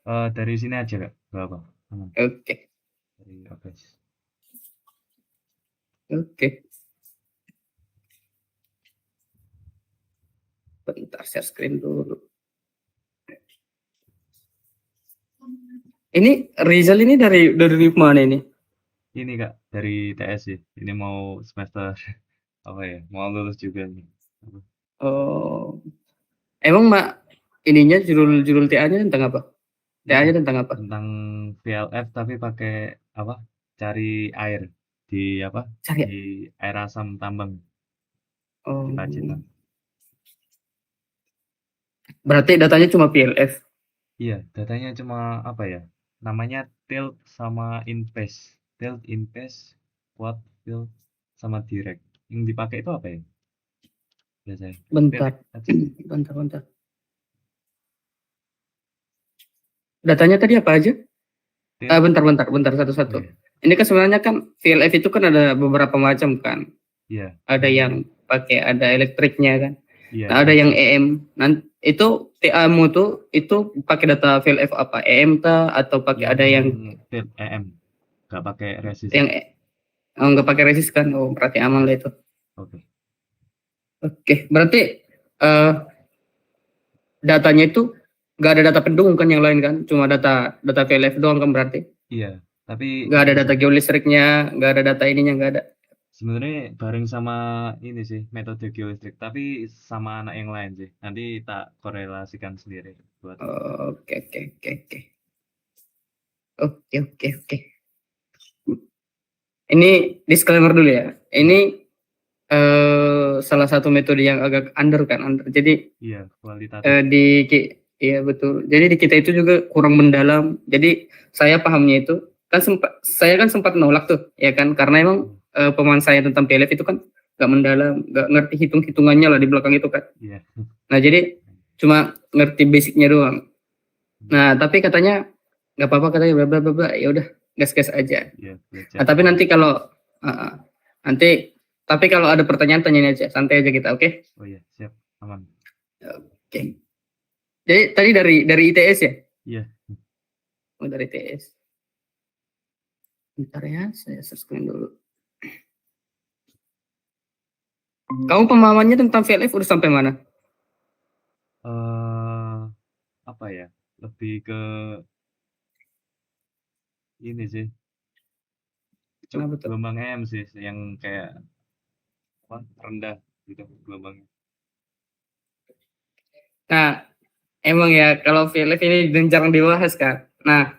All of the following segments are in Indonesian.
Dari sini aja Kak, nggak apa. Aman. Oke, Dari OBS. oke. Bentar, share screen dulu. Ini Rizal ini dari mana ini? Ini Kak, dari TS sih. Ini mau semester apa ya? Mau lulus juga nih. Apa, Oh, emang mak ininya judul TA-nya tentang apa? ini TA-nya tentang apa? tentang VLF tapi pakai apa? Cari air di apa? Cari. Di air asam tambang di Oh, Pacitan. berarti datanya cuma PLF. Iya, datanya cuma apa ya? Namanya tilt sama invest. Tilt, invest, quad, fill, sama direct. Yang dipakai itu apa ya? Biasanya. Tilt Bentar, aja. bentar. Datanya tadi apa aja? Tilt. Bentar, Oh satu-satu. iya. Ini kan sebenarnya kan VLF itu kan ada beberapa macam kan. Iya, Ada yang pakai ada elektriknya kan. iya Nah, ada elektrik. yang EM. Nanti itu TA-mu tuh itu pakai data VLF apa? EM ta atau pakai Yang ada yang tilt EM, nggak pakai resist. yang nggak pakai resist kan? Oh, berarti aman lah itu. Oke. Oke, berarti eh, datanya itu nggak ada data pendukung kan yang lain kan? Cuma data data VLF doang kan berarti? Iya, tapi Nggak ada ini data sih. geolistriknya, nggak ada data ininya, nggak ada. Sebenarnya bareng sama ini sih metode geolistrik, tapi sama anak yang lain sih. Nanti tak korelasikan sendiri buat Oke, oke, oke, oke. Oke. Ini disclaimer dulu ya. iya, Ini salah satu metode yang agak under kan, under. Jadi iya kualitatif. iya betul. Jadi di kita itu juga kurang mendalam. Jadi saya pahamnya itu kan saya kan sempat nolak tuh, ya kan, karena emang Hmm, pemahaman saya tentang PLF itu kan nggak mendalam, nggak ngerti hitung-hitungannya lah di belakang itu kan. iya. Nah jadi cuma ngerti basicnya doang. Hmm, Nah tapi katanya nggak apa-apa katanya bla bla bla bla, ya udah gas-gas aja. iya Nah belajar tapi dulu. nanti kalau nanti tapi kalau ada pertanyaan tanyain aja, santai aja kita, oke? Oh iya, siap, aman. Oke. Jadi tadi dari ITS ya? Iya, Oh dari ITS. Bentar ya, saya screen dulu. Kamu pemahamannya tentang VLF udah sampai mana? eh apa ya? Lebih ke ini sih, Kenapa tuh? gelombang EM sih, yang kayak apa? Rendah gitu gelombangnya. Nah, emang ya kalau VLF ini jarang dibahas kan. Nah,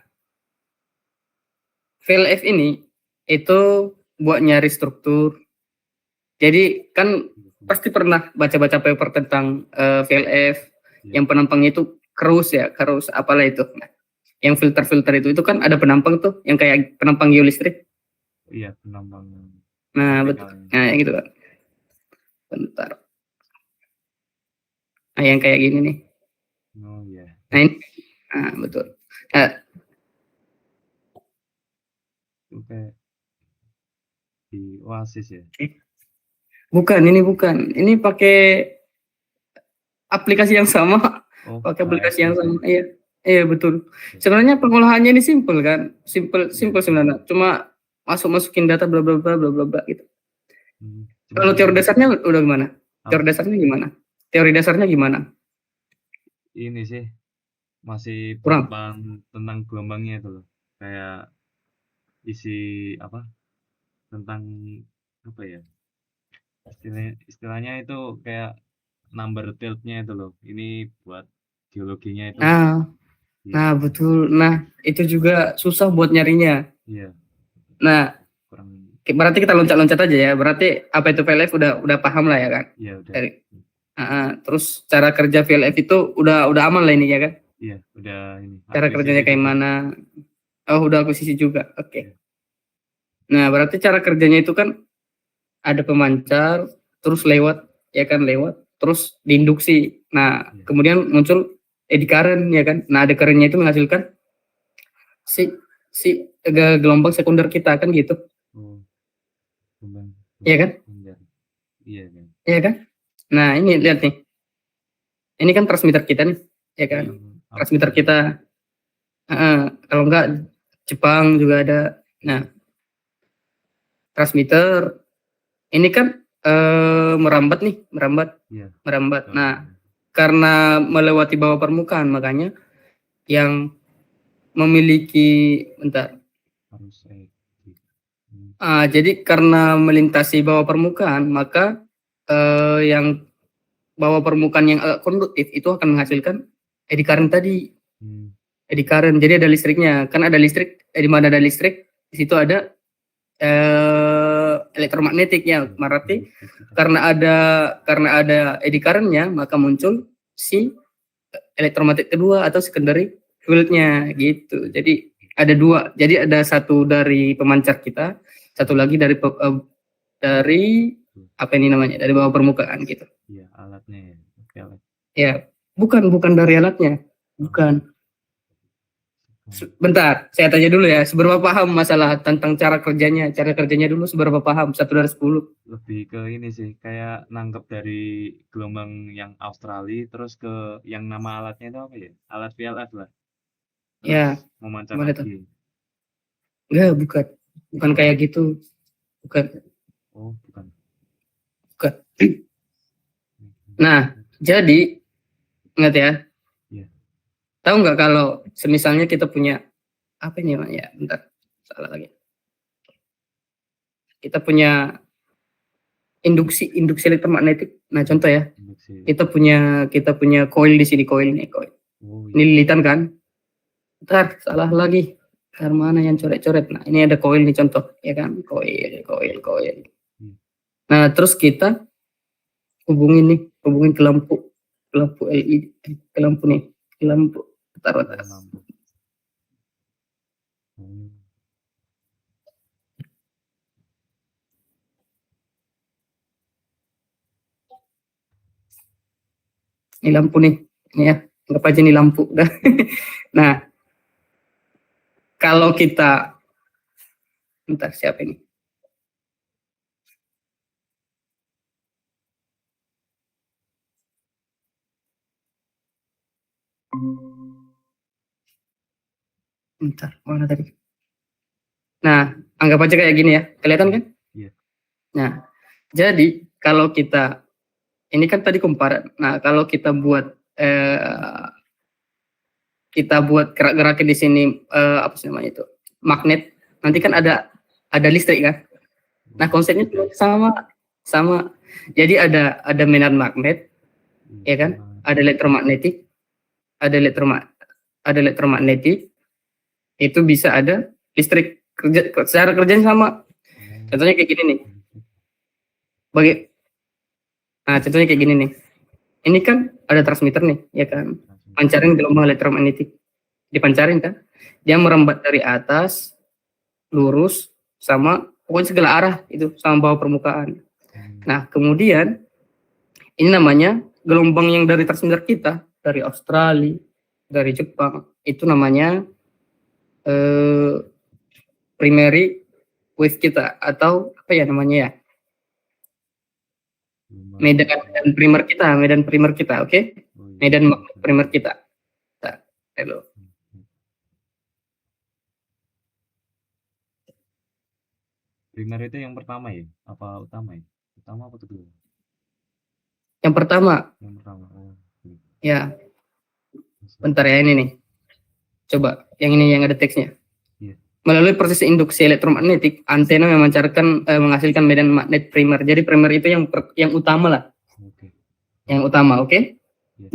VLF ini itu buat nyari struktur. Jadi kan pasti pernah baca-baca paper tentang VLF Iya, yang penampangnya itu kerus ya, kerus apalah itu. Nah, yang filter-filter itu kan ada penampang tuh yang kayak penampang geolistrik. iya penambang Nah, betul. vertikalnya. Nah, yang gitu kan. Bentar. Nah, yang kayak gini nih. Oh iya, Nah, ini. Nah, betul. Nah, itu kayak di Oasis ya. bukan, ini bukan. Ini pakai aplikasi yang sama. Oh, Pakai aplikasi yang AFS sama. ya. Iya. Iya, betul. Sebenarnya pengolahannya ini simple kan? Simple Iya, simple sebenarnya. Cuma masukin data bla bla bla bla bla bla gitu. cuman Kalau teori dasarnya udah gimana? apa? Teori dasarnya gimana? Teori dasarnya gimana? Ini sih masih Kurang. pengetahuan tentang gelombangnya itu loh. Kayak isi apa? Tentang apa ya? Istilahnya itu kayak number tiltnya itu loh. Ini buat geologinya itu. Nah, Iya, nah betul. Nah, itu juga susah buat nyarinya. iya Nah, kurang. berarti kita loncat-loncat aja ya. Berarti apa itu PLF udah paham lah ya kan? Iya udah. Dari terus cara kerja VLF itu udah aman lah ini ya kan? Iya udah ini Cara akuisisi kerjanya kayak juga. mana? Oh, udah akuisisi juga. Oke. Iya, Nah, berarti cara kerjanya itu kan ada pemancar, terus lewat, ya kan lewat, terus diinduksi. Nah, iya. kemudian muncul eddy current ya kan. Nah, eddy current-nya itu menghasilkan si si gelombang sekunder kita kan gitu. Oh, gelombang Iya kan? sekunder. Iya kan. Iya kan? Nah, ini lihat nih. Ini kan transmitter kita nih, ya Ini kan? yang output Transmitter ya. kita. Kalau enggak Jepang juga ada. Nah, transmitter ini kan merambat nih, merambat. Iya. Nah, karena melewati bawah permukaan, makanya yang memiliki Harus jadi karena melintasi bawah permukaan, maka yang bawah permukaan yang agak konduktif itu akan menghasilkan eddy current tadi. Eddy current, jadi ada listriknya. Kan ada listrik, di mana ada listrik, di situ ada elektromagnetiknya. Berarti karena ada eddy current-nya, maka muncul si elektromagnetik kedua atau secondary field-nya gitu. Jadi ada dua. Jadi ada satu dari pemancar kita, satu lagi dari apa ini namanya, dari bawah permukaan gitu. Iya, alatnya ya. Alat. Ya, bukan dari alatnya. Bukan. Bentar, saya tanya dulu ya, seberapa paham masalah tentang cara kerjanya dulu, seberapa paham? 1 dari 10. Lebih ke ini sih, kayak nangkep dari gelombang yang Australia, terus ke yang nama alatnya itu apa ya? Alat VLF lah. Terus Ya, memancar gimana lagi. Enggak, bukan kayak gitu. Bukan. Oh, bukan. Nah, jadi ingat ya. Iya. Tahu nggak kalau semisalnya kita punya apa ini ya? Bentar, salah lagi. Kita punya induksi elektromagnetik. Nah, contoh ya. Kita punya koil di sini, koil nih, koil. Oh, iya. Ini lilitan kan? Bentar, salah lagi. Bentar, mana yang coret-coret? Nah, ini ada koil nih contoh, ya kan? Koil. Nah, terus kita hubungin ke lampu LED, ke lampu nih, ke lampu taruh atas. Ini lampu nih, ini ya, anggap aja nih lampu dah. Nah, kalau kita, bentar, siapa ini? Bentar, mana tadi? Nah, anggap aja kayak gini ya, kelihatan kan? Iya. Nah, jadi kalau kita, ini kan tadi kumparan. Nah, kalau kita buat gerak-gerakin di sini, apa sih namanya itu, magnet, nanti kan ada listrik kan? Nah, konsepnya sama. Jadi ada medan magnet, ya kan? Ada elektromagnetik, itu bisa ada listrik. Secara kerjanya sama. Contohnya kayak gini nih. Contohnya kayak gini nih. Ini kan ada transmitter nih, ya kan? Pancarin gelombang elektromagnetik. Dipancarin kan? Dia merambat dari atas, lurus, sama pokoknya segala arah itu, sama bawah permukaan. Nah, kemudian ini namanya gelombang yang dari transmitter kita, dari Australia, dari Jepang, itu namanya primary wave kita, atau apa ya namanya ya? Medan primer kita, oke? Medan primer kita. Hello. Primer itu yang pertama ya? Apa utama ya? Utama apa kedua? Yang pertama. Oh. Ya. Bentar ya, ini nih. Coba, yang ini yang ada teksnya. Yeah. Melalui proses induksi elektromagnetik, antena menghasilkan medan magnet primer. Jadi primer itu yang utama lah. Okay. Yang utama, oke? Okay? Yeah.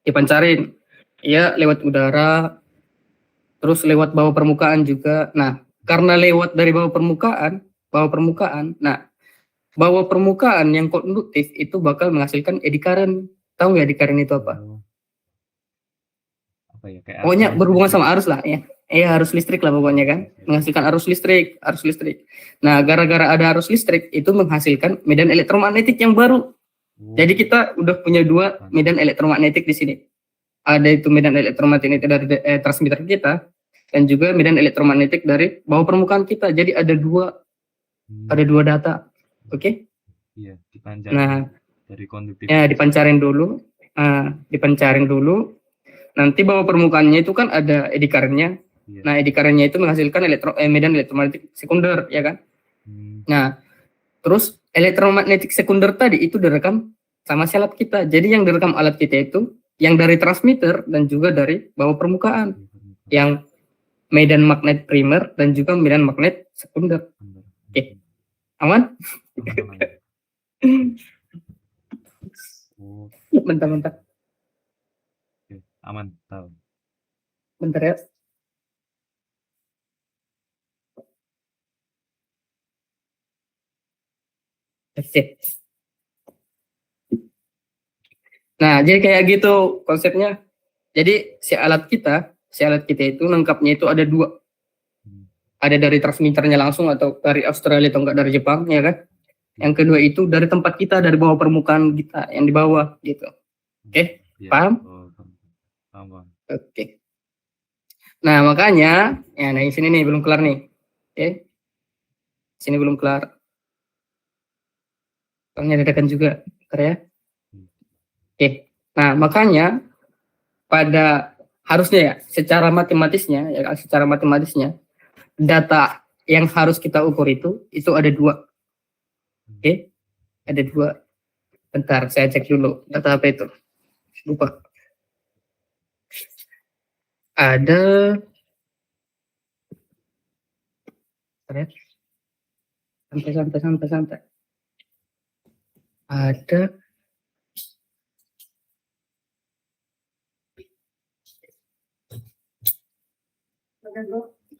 Dipancarin. Ya, lewat udara, terus lewat bawah permukaan juga. Nah, karena lewat dari bawah permukaan, nah, bawah permukaan yang konduktif itu bakal menghasilkan eddy current. Tahu nggak eddy current itu apa? Apa ya? Kayak pokoknya berhubungan sama arus lah ya. Arus listrik lah pokoknya kan. Menghasilkan arus listrik. Nah, gara-gara ada arus listrik itu menghasilkan medan elektromagnetik yang baru. Jadi kita udah punya 2 medan elektromagnetik di sini. Ada itu medan elektromagnetik dari transmitter kita, dan juga medan elektromagnetik dari bawah permukaan kita. Jadi ada 2 data. Oke? Okay? Iya, dipancarin. Nah, dari konduktif. Ya, dipancarin dulu. nanti bawah permukaannya itu kan ada eddy current-nya. Iya. Nah, eddy current-nya itu menghasilkan medan elektromagnetik sekunder, ya kan? Nah, terus elektromagnetik sekunder tadi itu direkam sama si alat kita. Jadi yang direkam alat kita itu yang dari transmitter dan juga dari bawah permukaan. Yang medan magnet primer dan juga medan magnet sekunder. Oke. Aman? Bentar. Oke, aman, tahu. Bentar ya. Oke. Nah, jadi kayak gitu konsepnya. Jadi si alat kita itu lengkapnya itu ada dua. Ada dari transmitternya langsung atau dari Australia atau enggak dari Jepang, ya kan? Yang kedua itu dari tempat kita, dari bawah permukaan kita yang di bawah gitu. Oke, Iya. paham? Paham. Oke. Nah, makanya ya nah sini nih belum kelar nih. Oke. Sini belum kelar. Soalnya dadakan juga, bentar ya. Oke. Nah, makanya pada harusnya ya secara matematisnya data yang harus kita ukur itu ada dua. Oke. Ada dua. Bentar, saya cek dulu data apa itu. Lupa. Ada santai. Ada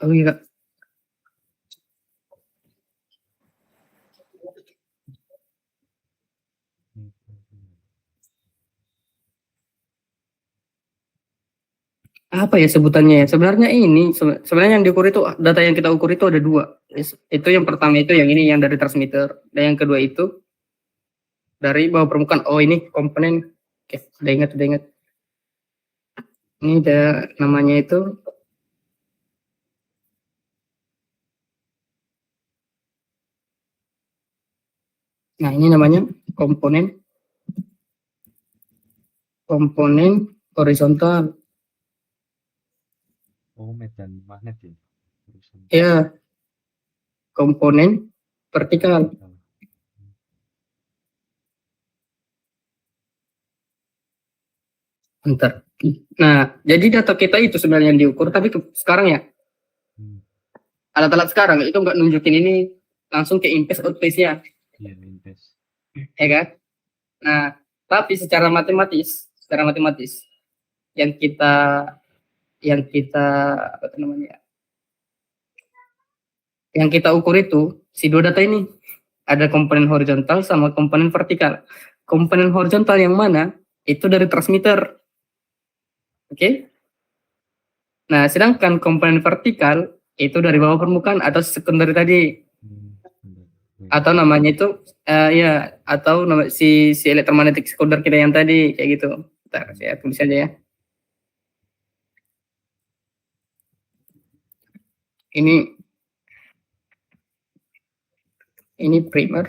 oh iya. Apa ya sebutannya ya? Sebenarnya ini sebenarnya yang diukur itu data yang kita ukur itu ada dua. Itu yang pertama itu yang ini yang dari transmitter dan yang kedua itu dari bawah permukaan. Oh ini komponen. Oke, udah ingat. Ini ada namanya itu nah ini namanya komponen horizontal. Oh, medan magnet ya? Ya, komponen vertikal. Bentar. Nah, jadi data kita itu sebenarnya yang diukur, tapi sekarang ya, alat-alat sekarang itu nggak nunjukin ini langsung ke in-phase out-phase-nya. Iya, in-phase. Ya kan? Nah, tapi secara matematis yang kita apa itu namanya? Yang kita ukur itu si dua data ini ada komponen horizontal sama komponen vertikal. Komponen horizontal yang mana? Itu dari transmitter. Oke? Nah, sedangkan komponen vertikal itu dari bawah permukaan atau sekunder tadi. Atau namanya itu ya atau nama si elektromagnetik sekunder kita yang tadi kayak gitu. Bentar, saya tulis aja ya. Ini primer.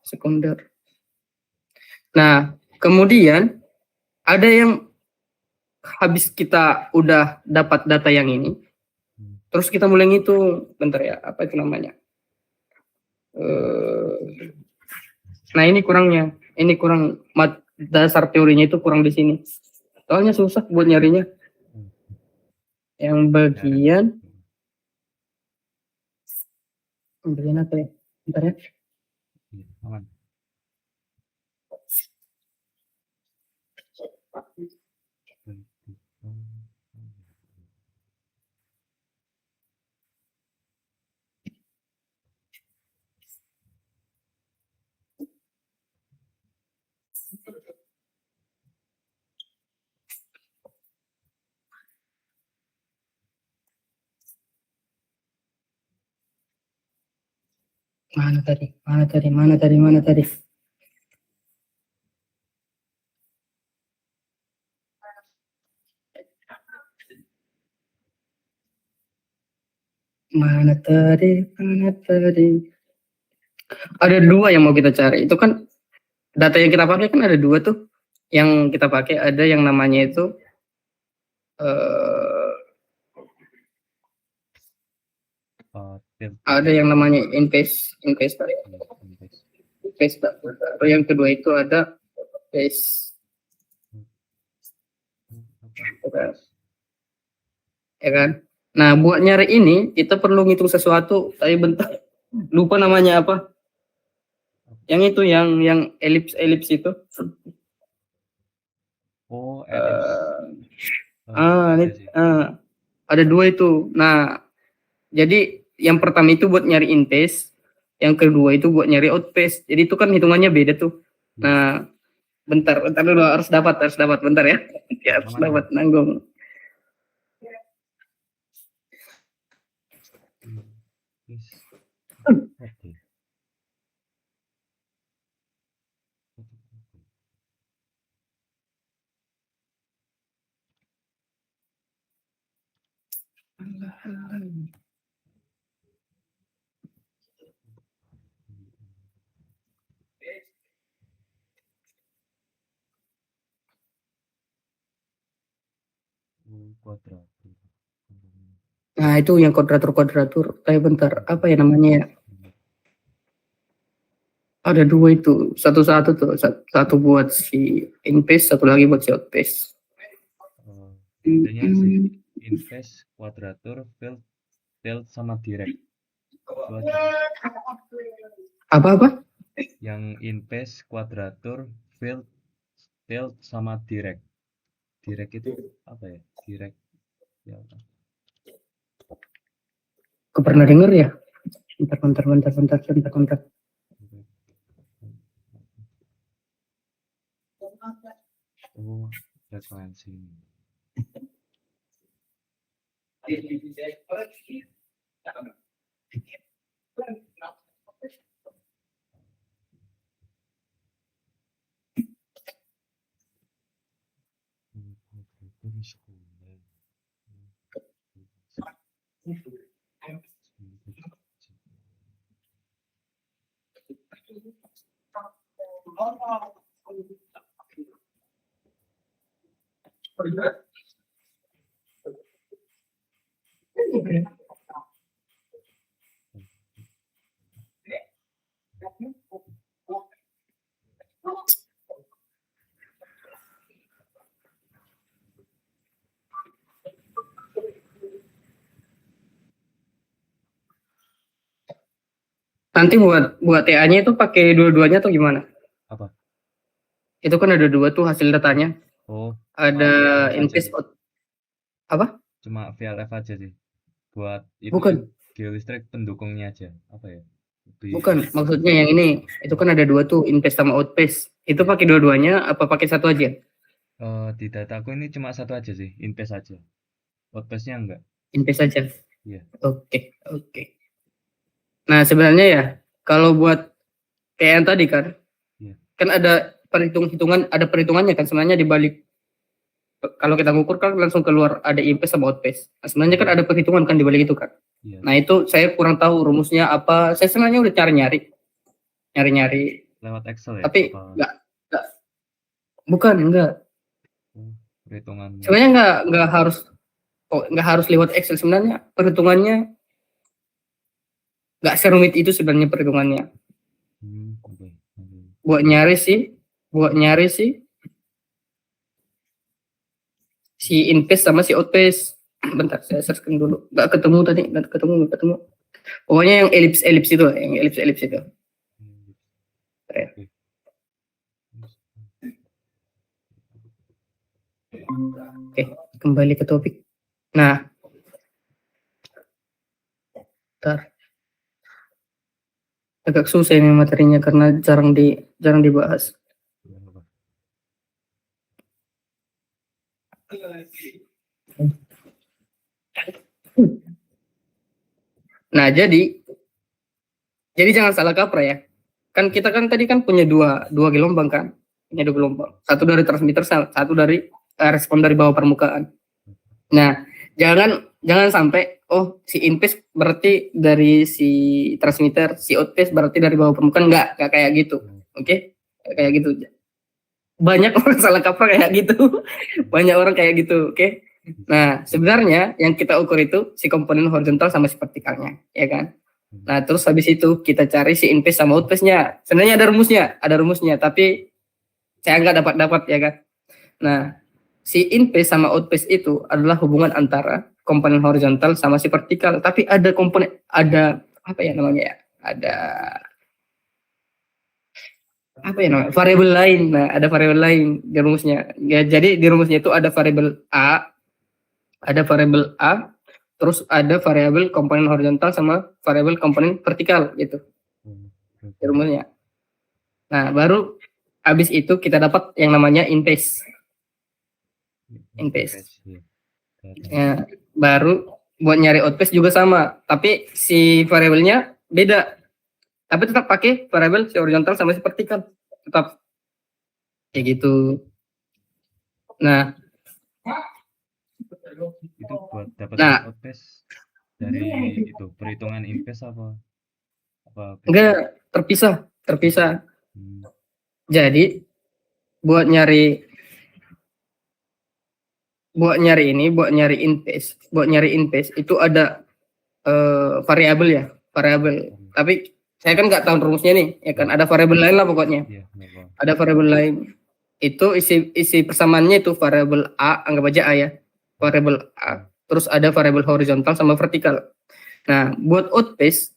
Sekunder. Nah, kemudian ada yang habis kita udah dapat data yang ini, terus kita mulai ngitung, bentar ya, apa itu namanya? Nah ini kurangnya, ini kurang dasar teorinya itu kurang di sini. Soalnya susah buat nyarinya. Yang bagian apa ya? Bentar ya. Aman. Mana tadi? Mana tadi? Ada dua yang mau kita cari. Itu kan data yang kita pakai kan ada dua tuh. Yang kita pakai ada yang namanya itu ada yang namanya investor. Yang kedua itu ada ya kan. Nah, buat nyari ini kita perlu ngitung sesuatu. Tapi bentar, lupa namanya apa. Yang itu yang elips itu. Oh, elips. Ada dua itu. Nah, jadi yang pertama itu buat nyari in pace, yang kedua itu buat nyari out pace. Jadi itu kan hitungannya beda tuh. Nah, bentar dulu, harus dapat bentar ya. Ya, harus dapat, nanggung. Nah, itu yang kuadratur. Kayak bentar, apa ya namanya ya? Ada dua itu, satu tuh, satu buat si in pace, satu lagi buat si out pace. Bedanya si in pace, kuadratur, field sama direct. Apa? Yang in pace, kuadratur, field sama direct. Direct itu apa ya? Direct. Ya. Aku pernah denger ya. Bentar. Oh, frekuensi. Nanti buat TA-nya itu pakai dua-duanya atau gimana? Apa? Itu kan ada dua tuh hasil datanya. Oh. Ada invest apa? Cuma VLF aja sih. Buat itu bukan geolistrik pendukungnya aja. Apa ya? Bukan, maksudnya yang ini. Itu kan ada dua tuh, invest sama outpace. Itu pakai dua-duanya apa pakai satu aja? Di dataku ini cuma satu aja sih, invest aja. Outpace-nya enggak. Invest aja. Iya. Oke. Nah, sebenarnya ya, kalau buat kayak yang tadi kan, kan ada perhitungan, ada perhitungannya kan sebenarnya di balik. Kalau kita ngukur kan langsung keluar ada invest sama outpace. Nah, sebenarnya kan ada perhitungan kan di balik itu kan. Iya. Nah, itu saya kurang tahu rumusnya apa. Saya sebenarnya udah nyari lewat Excel ya? Tapi enggak. Perhitungan. Sebenarnya enggak harus lewat Excel, sebenarnya perhitungannya nggak serumit itu sebenarnya perhitungannya. Okay. Buat nyari sih si invest sama si outpace. Bentar, saya searchkan dulu. Nggak ketemu. Pokoknya yang elips itu, Oke, kembali ke topik. Nah, bentar. Agak susah ini materinya karena jarang dibahas. Nah, jadi jangan salah kaprah ya. Kan kita kan tadi kan punya dua gelombang kan. Punya dua gelombang. Satu dari transmitter, satu dari respon dari bawah permukaan. Nah, jangan jangan sampai si in phase berarti dari si transmitter, si out phase berarti dari bawah permukaan, enggak kayak gitu. Oke? Kayak gitu. Banyak orang salah kaprah kayak gitu. Banyak orang kayak gitu, oke? Nah, sebenarnya yang kita ukur itu si komponen horizontal sama si vertikalnya, ya kan? Nah, terus habis itu kita cari si in phase sama out phase-nya. Sebenarnya ada rumusnya, tapi saya nggak dapat ya kan. Nah, si in phase sama out phase itu adalah hubungan antara komponen horizontal sama si vertikal, tapi ada apa ya namanya ya? Variabel lain. Nah, ada variabel lain di rumusnya. Ya, jadi di rumusnya itu ada variabel A, terus ada variabel komponen horizontal sama variabel komponen vertikal gitu. Di rumusnya. Nah, baru habis itu kita dapat yang namanya in phase. Ya, baru buat nyari out phase juga sama, tapi si variabelnya beda. Tapi tetap pakai variabel si horizontal sama si vertikal. Tetap kayak gitu. Nah, itu buat dapat out phase dari itu perhitungan in phase apa enggak, terpisah. Jadi buat nyari in phase itu ada variabel. Tapi saya kan nggak tahu rumusnya nih, ya kan, ada variabel lain lah pokoknya. Ada variabel lain. Itu isi persamaannya itu variabel A, anggap aja A ya. Variabel A. Terus ada variabel horizontal sama vertikal. Nah, buat out phase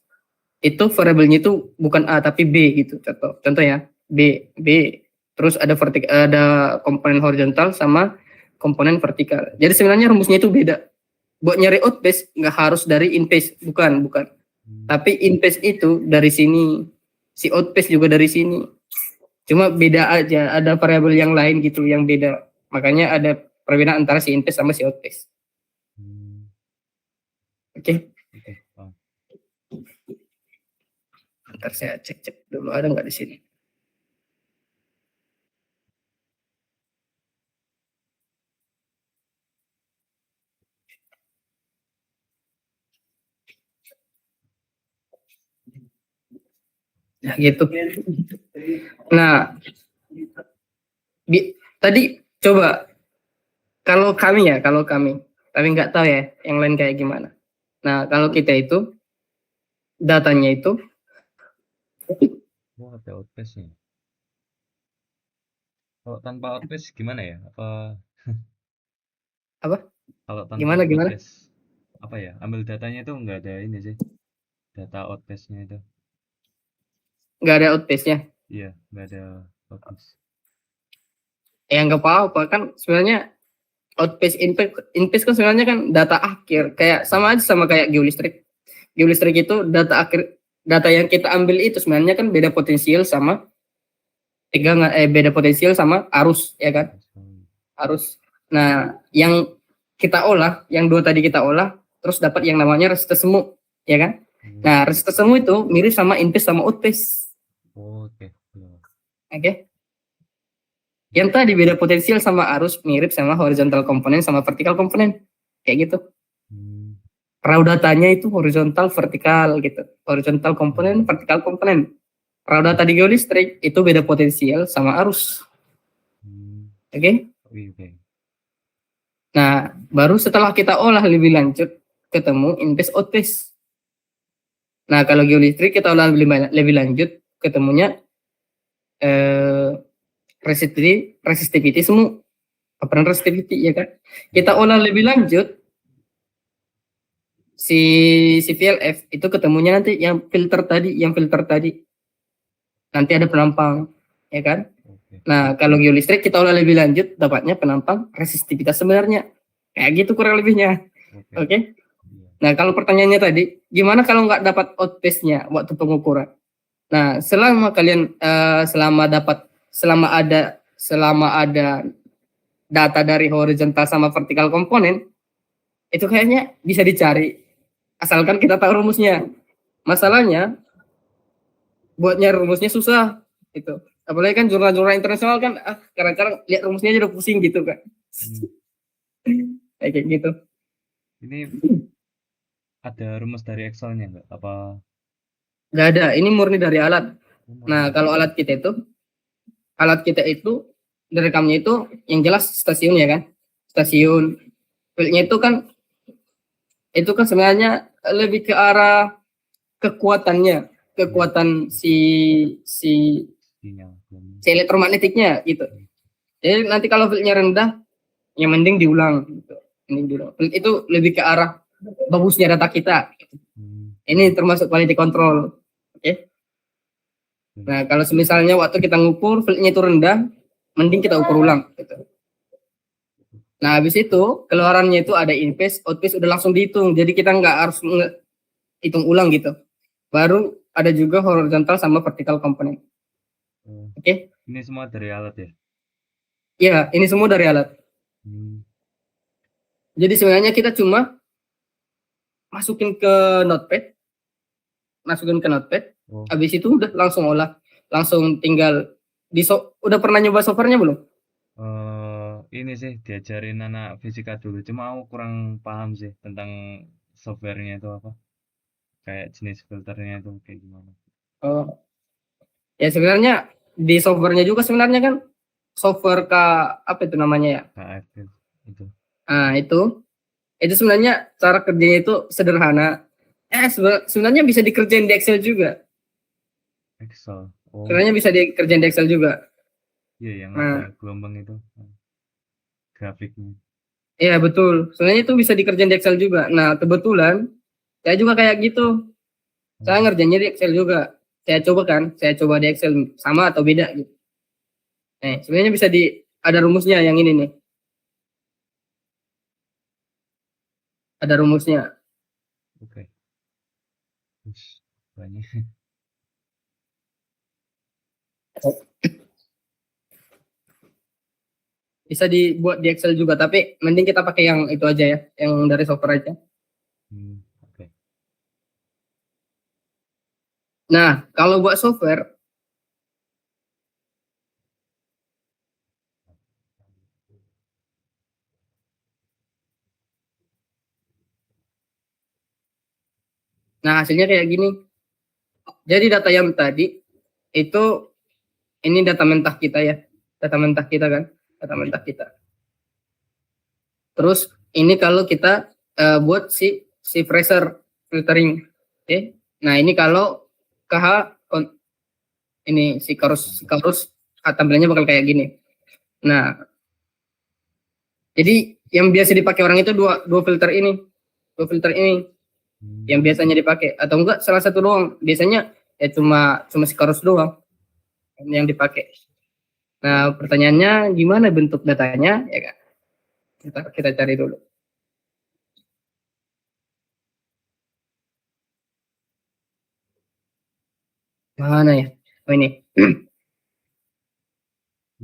itu variabelnya itu bukan A tapi B gitu. Contoh ya. B. Terus ada komponen horizontal sama komponen vertikal. Jadi sebenarnya rumusnya itu beda. Buat nyari out phase nggak harus dari in phase, bukan. Tapi in phase itu dari sini, si out phase juga dari sini. Cuma beda aja, ada variabel yang lain gitu yang beda. Makanya ada perbedaan antara si in phase sama si out phase. Oke. Ntar saya cek dulu ada nggak di sini. Ya gitu. Nah, tadi coba kalau kami, tapi nggak tahu ya yang lain kayak gimana. Nah, kalau kita itu datanya itu ada out phase-nya. Kalau tanpa out phase gimana ya? Apa? Kalau tanpa Gimana? out phase, apa ya? Ambil datanya itu nggak ada ini sih. Data out phase-nya itu. Nggak ada out phase-nya. Iya, nggak ada out phase. Ya nggak apa-apa kan, sebenarnya out phase in phase kan sebenarnya kan data akhir, kayak sama aja sama kayak geolistrik. Geolistrik itu data akhir, data yang kita ambil itu sebenarnya kan beda potensial sama arus, ya kan? Arus. Nah, yang kita olah, yang dua tadi kita olah, terus dapat yang namanya resistor semu, ya kan? Nah, resistor semu itu mirip sama in phase sama out phase. Oke. Yang tadi beda potensial sama arus mirip sama horizontal komponen sama vertikal komponen, kayak gitu. Raw datanya itu horizontal vertikal gitu, horizontal komponen, vertikal komponen. Raw data di geolistrik itu beda potensial sama arus. Oke? Nah, baru setelah kita olah lebih lanjut ketemu in phase out phase. Nah, kalau geolistrik kita olah lebih lanjut ketemunya resistivity semu, paparan resistivity, ya kan? Kita olah lebih lanjut si VLF itu ketemunya nanti yang filter tadi nanti ada penampang, ya kan? Nah, kalau geolistrik kita olah lebih lanjut dapatnya penampang resistivitas sebenarnya, kayak gitu kurang lebihnya. Oke. Nah, kalau pertanyaannya tadi gimana kalau nggak dapat out phase-nya waktu pengukuran? Nah, selama ada data dari horizontal sama vertikal komponen, itu kayaknya bisa dicari asalkan kita tahu rumusnya. Masalahnya buat nyari rumusnya susah gitu. Apalagi kan jurnal-jurnal internasional kan kadang-kadang lihat rumusnya aja udah pusing gitu kan. Kayak gitu. Ini ada rumus dari Excelnya nggak? Apa Nggak ada, ini murni dari alat. murni Nah, dari- kalau alat kita itu direkamnya itu yang jelas stasiun ya kan, stasiun. Filenya itu kan sebenarnya lebih ke arah kekuatan si si sinyal belum. si elektromagnetiknya gitu. Jadi nanti kalau filenya rendah, yang mending diulang. Gitu. Mending diulang. Itu lebih ke arah bagusnya data kita. Ini termasuk quality control. Oke. Nah, kalau misalnya waktu kita ngukur filenya itu rendah, mending kita ukur ulang. Gitu. Nah, habis itu keluarannya itu ada in phase, out phase udah langsung dihitung. Jadi kita nggak harus hitung ulang gitu. Baru ada juga horizontal sama vertical component. Oke. Ini semua dari alat ya? Iya, ini semua dari alat. Jadi sebenarnya kita cuma masukin ke notepad. Habis itu udah langsung olah. Langsung tinggal udah pernah nyoba softwarenya belum? Ini sih diajarin anak fisika dulu. Cuma aku kurang paham sih tentang softwarenya itu apa. Kayak jenis filternya itu kayak gimana. Oh. Ya sebenarnya di softwarenya juga sebenarnya kan software apa itu namanya ya? KF itu. Nah, itu sebenarnya cara kerjanya itu sederhana. Sebenarnya bisa dikerjain di Excel juga. Excel. Oh. Sebenarnya bisa dikerjain di Excel juga. Iya, yang ada gelombang itu. Grafiknya. Iya, betul. Sebenarnya itu bisa dikerjain di Excel juga. Nah, kebetulan saya juga kayak gitu. Saya ngerjainnya di Excel juga. Saya coba di Excel sama atau beda gitu. Sebenarnya bisa ada rumusnya yang ini nih. Ada rumusnya. Oke. Banyak. Bisa dibuat di Excel juga, tapi mending kita pakai yang itu aja ya, yang dari software aja. Oke. Nah, kalau buat software, nah hasilnya kayak gini. Jadi data yang tadi itu ini data mentah kita ya, data mentah kita kan, data mentah kita. Terus ini kalau kita buat si Fraser filtering, oke? Nah ini kalau KH ini si Karus tampilannya bakal kayak gini. Nah, jadi yang biasa dipakai orang itu dua filter ini, yang biasanya dipakai, atau enggak salah satu doang. Biasanya ya cuma si Karus doang yang dipakai. Nah, pertanyaannya gimana bentuk datanya, ya kan? Kita cari dulu. Mana ya? Oh ini.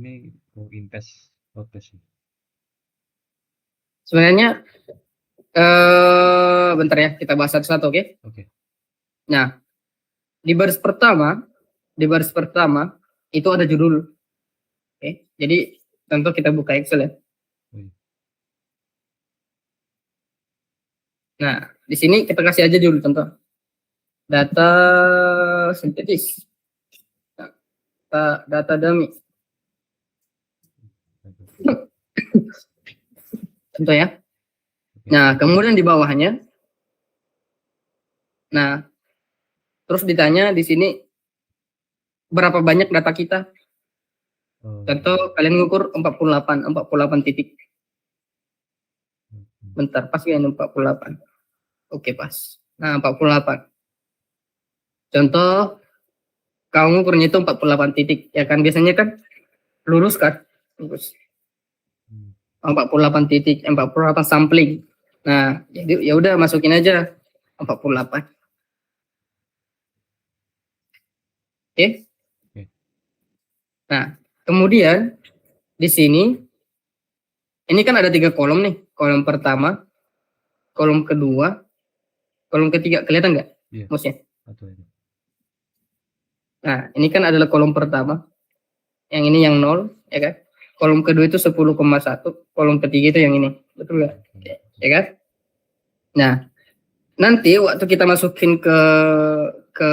Ini invest podcast. Sebenarnya bentar ya, kita bahas satu-satu, oke? Oke. Nah, di baris pertama itu ada judul. Oke. Jadi contoh kita buka Excel ya. Nah, di sini kita kasih aja judul contoh. Data sintetis. Data dummy. Contoh ya. Nah, kemudian di bawahnya. Nah, terus ditanya di sini berapa banyak data kita? Contoh kalian ngukur 48 titik. Bentar, pas ya 48. Oke, pas. Nah, 48. Contoh kamu ngukurnya itu 48 titik, ya kan biasanya kan lurus kan? Lurus. 48 titik, 48 sampling. Nah, jadi ya udah masukin aja 48. Oke. Nah, kemudian di sini ini kan ada 3 kolom nih. Kolom pertama, kolom kedua, kolom ketiga. Kelihatan nggak? Iya. Mouse-nya. Nah, ini kan adalah kolom pertama. Yang ini yang 0, ya kan? Kolom kedua itu 10,1, kolom ketiga itu yang ini. Betul nggak? Ya kan? Nah, nanti waktu kita masukin ke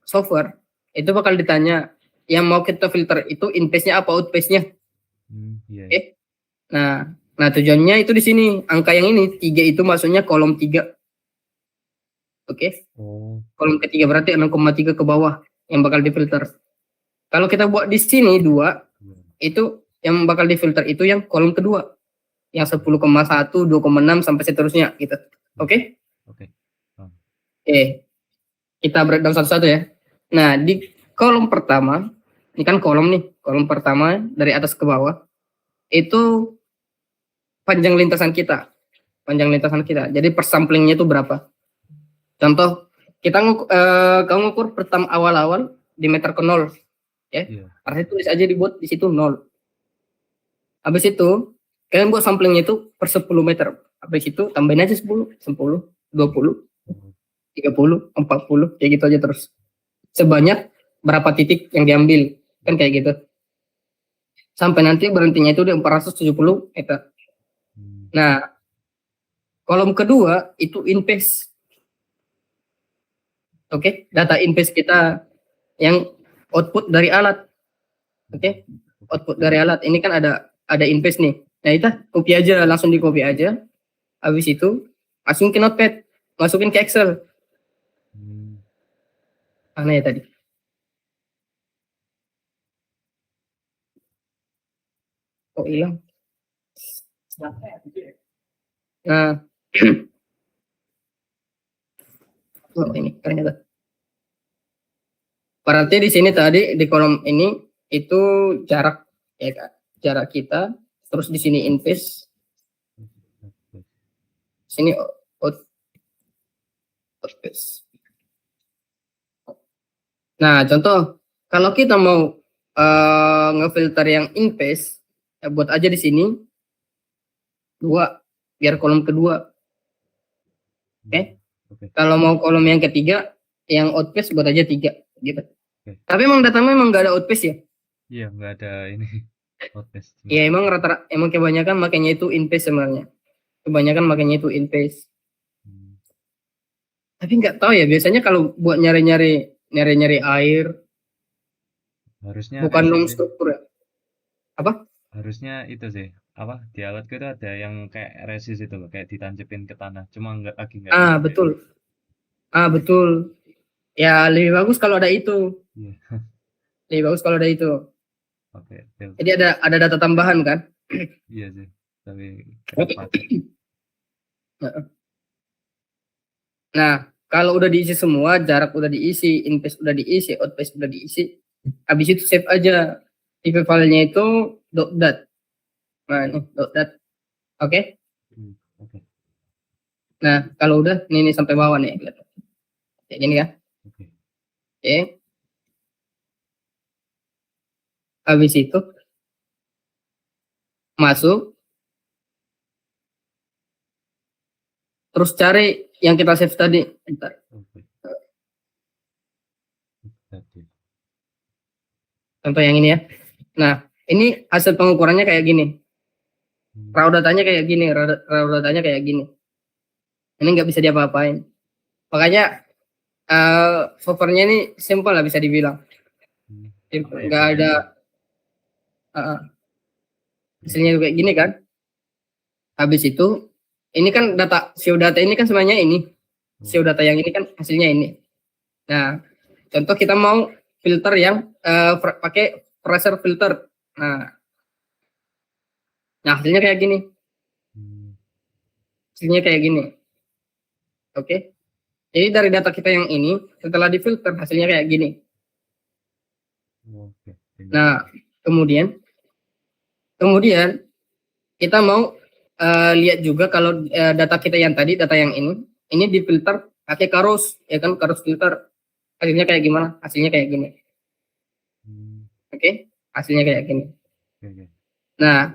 software, itu bakal ditanya yang mau kita filter itu in paste-nya apa, out paste-nya. Iya. Oke. Nah, tujuannya itu di sini. Angka yang ini 3 itu maksudnya kolom 3. Oke. Oh, Kolom ketiga berarti 6,3 ke bawah yang bakal difilter. Kalau kita buat di sini 2, iya. itu yang bakal difilter itu yang kolom kedua. Yang 10,1, 2,6 sampai seterusnya gitu. Oke? Oke. Oke. Kita breakdown satu-satu ya. Nah, di kolom pertama, ini kan kolom nih, kolom pertama dari atas ke bawah, itu panjang lintasan kita. Panjang lintasan kita. Jadi persamplingnya itu berapa? Contoh, kita kamu ngukur pertama awal-awal di meter ke 0. Ya. Iya. Artinya tulis aja dibuat di situ 0. Habis itu, kalian buat samplingnya itu per 10 meter. Habis itu tambahin aja 10, 10, 20, 30, 40, kayak gitu aja terus. Sebanyak berapa titik yang diambil, kan kayak gitu. Sampai nanti berhentinya itu di 470 meter. Nah, kolom kedua itu in paste. Oke, data in paste kita yang output dari alat. Oke, output dari alat ini kan ada in paste nih. Nah, itu copy aja, langsung di copy aja. Habis itu masukin ke notepad, masukin ke Excel. Mana ya tadi? Kok hilang? Nah, oh ini ternyata. Berarti di sini tadi di kolom ini itu jarak ya kan? Jarak kita, terus di sini in paste, sini out paste. Nah, contoh kalau kita mau ngefilter yang in paste, ya buat aja di sini 2 biar kolom kedua. Oke. Kalau mau kolom yang ketiga yang out paste buat aja 3 gitu. Tapi emang datanya emang nggak ada out paste ya? Iya, nggak ada ini out paste. Ya emang rata-rata emang kebanyakan makanya itu in paste sebenarnya. Kebanyakan makanya itu in paste. Tapi nggak tahu ya, biasanya kalau buat nyari-nyari air harusnya bukan ini non sih. struktur ya. Apa? Harusnya itu sih. Apa di alatku itu ada yang kayak resis itu loh, kayak ditancapin ke tanah. Cuma nggak dipakai. Betul. Betul. Ya lebih bagus kalau ada itu. Iya. Lebih bagus kalau ada itu. Oke. Jadi ada data tambahan kan? Iya sih. Tapi nggak pakai. Nah, kalau udah diisi semua, jarak udah diisi, in paste udah diisi, out paste udah diisi, habis itu save aja. Tipe filenya itu .dat. Nah, ini .dat. Oke? Oke. Nah, kalau udah ini sampai bawah nih, lihat. Kayak gini kan? Oke. Habis itu masuk, terus cari yang kita save tadi. Bentar. Contoh yang ini ya. Nah, ini hasil pengukurannya kayak gini. Raw datanya kayak gini, raw datanya kayak gini. Ini nggak bisa diapa-apain. Makanya softwarenya ini simple lah bisa dibilang. Nggak ada hasilnya kayak gini kan. Habis itu ini kan data SEO data ini kan sebenarnya ini. SEO data yang ini kan hasilnya ini. Nah, contoh kita mau filter yang pakai pressure filter. Nah, hasilnya kayak gini. Hasilnya kayak gini. Oke. Jadi dari data kita yang ini setelah difilter hasilnya kayak gini. Nah, kemudian kita mau lihat juga kalau data kita yang tadi, data yang ini difilter pakai Karus, ya kan, Karus filter. Hasilnya kayak gimana? Hasilnya kayak gini. Oke, hasilnya kayak gini. Nah,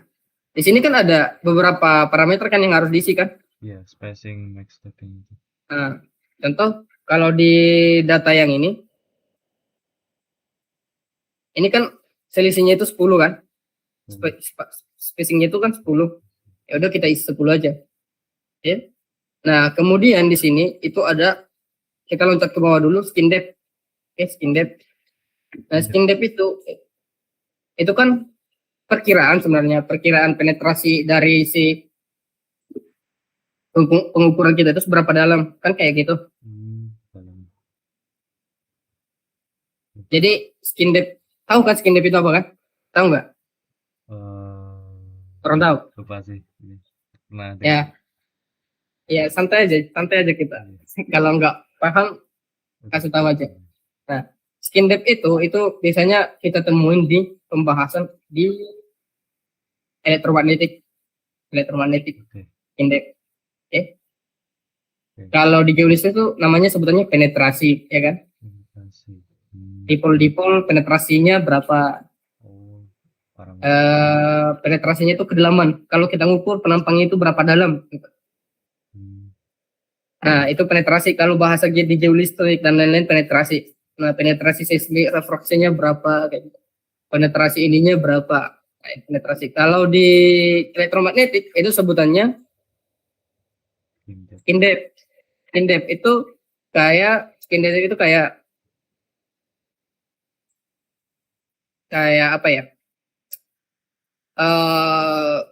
di sini kan ada beberapa parameter kan yang harus diisi kan? Iya, spacing, max stepping. Nah, contoh kalau di data yang ini kan selisihnya itu 10 kan? Spacingnya itu kan 10. Ya udah kita isi 10 aja. Oke. Nah, kemudian di sini itu ada, kita loncat ke bawah dulu, skin depth. Oke, skin depth. Nah, skin depth itu kan perkiraan sebenarnya, perkiraan penetrasi dari si pengukuran kita itu seberapa dalam, kan kayak gitu. Dalam. Jadi skin depth, tahu kan skin depth itu apa kan? Tahu nggak? Orang tahu? Lupa sih. Nah, Ya, ya santai aja kita. Kalau nggak paham, kasih tahu aja. Nah, skin depth itu biasanya kita temuin di pembahasan di elektromagnetik, skin depth. Oke. Kalau di geolistrik itu namanya sebutannya penetrasi, ya kan? Dipol penetrasinya berapa? Penetrasinya itu kedalaman. Kalau kita ngukur penampangnya itu berapa dalam? Nah, itu penetrasi. Kalau bahasa di geolistrik dan lain-lain penetrasi. Nah, penetrasi seismik refraksinya berapa? Kayak gitu. Penetrasi ininya berapa? Penetrasi. Kalau di elektromagnetik itu sebutannya skin depth. Skin depth itu kayak apa ya?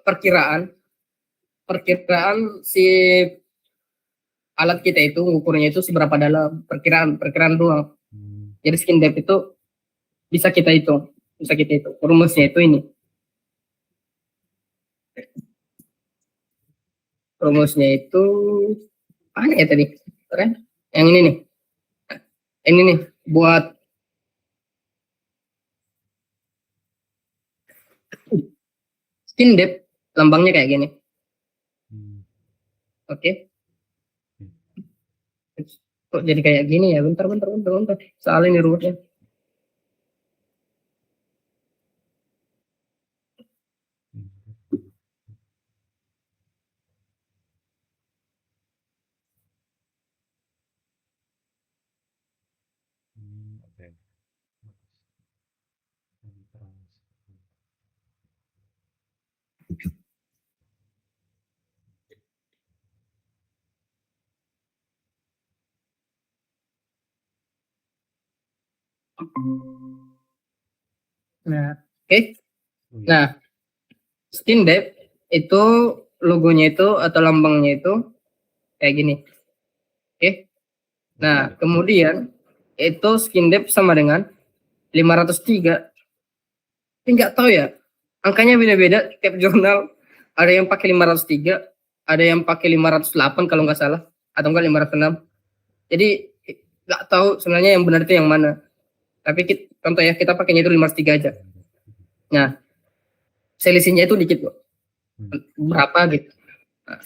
Perkiraan si alat kita itu ukurnya itu seberapa dalam, perkiraan doang. Jadi skin depth itu bisa kita hitung, rumusnya itu ini. Rumusnya itu mana ya tadi? Keren. Yang ini nih. Ini nih buat skin depth, lambangnya kayak gini. Oke. Kok jadi kayak gini ya? Bentar. Soalnya ini rumusnya. Nah, oke. Nah, skin depth itu logonya itu atau lambangnya itu kayak gini. Oke. Nah, kemudian itu skin depth sama dengan 503. Tapi nggak tahu ya. Angkanya beda-beda tiap jurnal. Ada yang pakai 503, ada yang pakai 508 kalau nggak salah, atau enggak 506. Jadi nggak tahu sebenarnya yang benar itu yang mana. Tapi contoh ya, kita pakainya itu 503 aja. Nah, selisihnya itu dikit kok. Berapa gitu. Nah,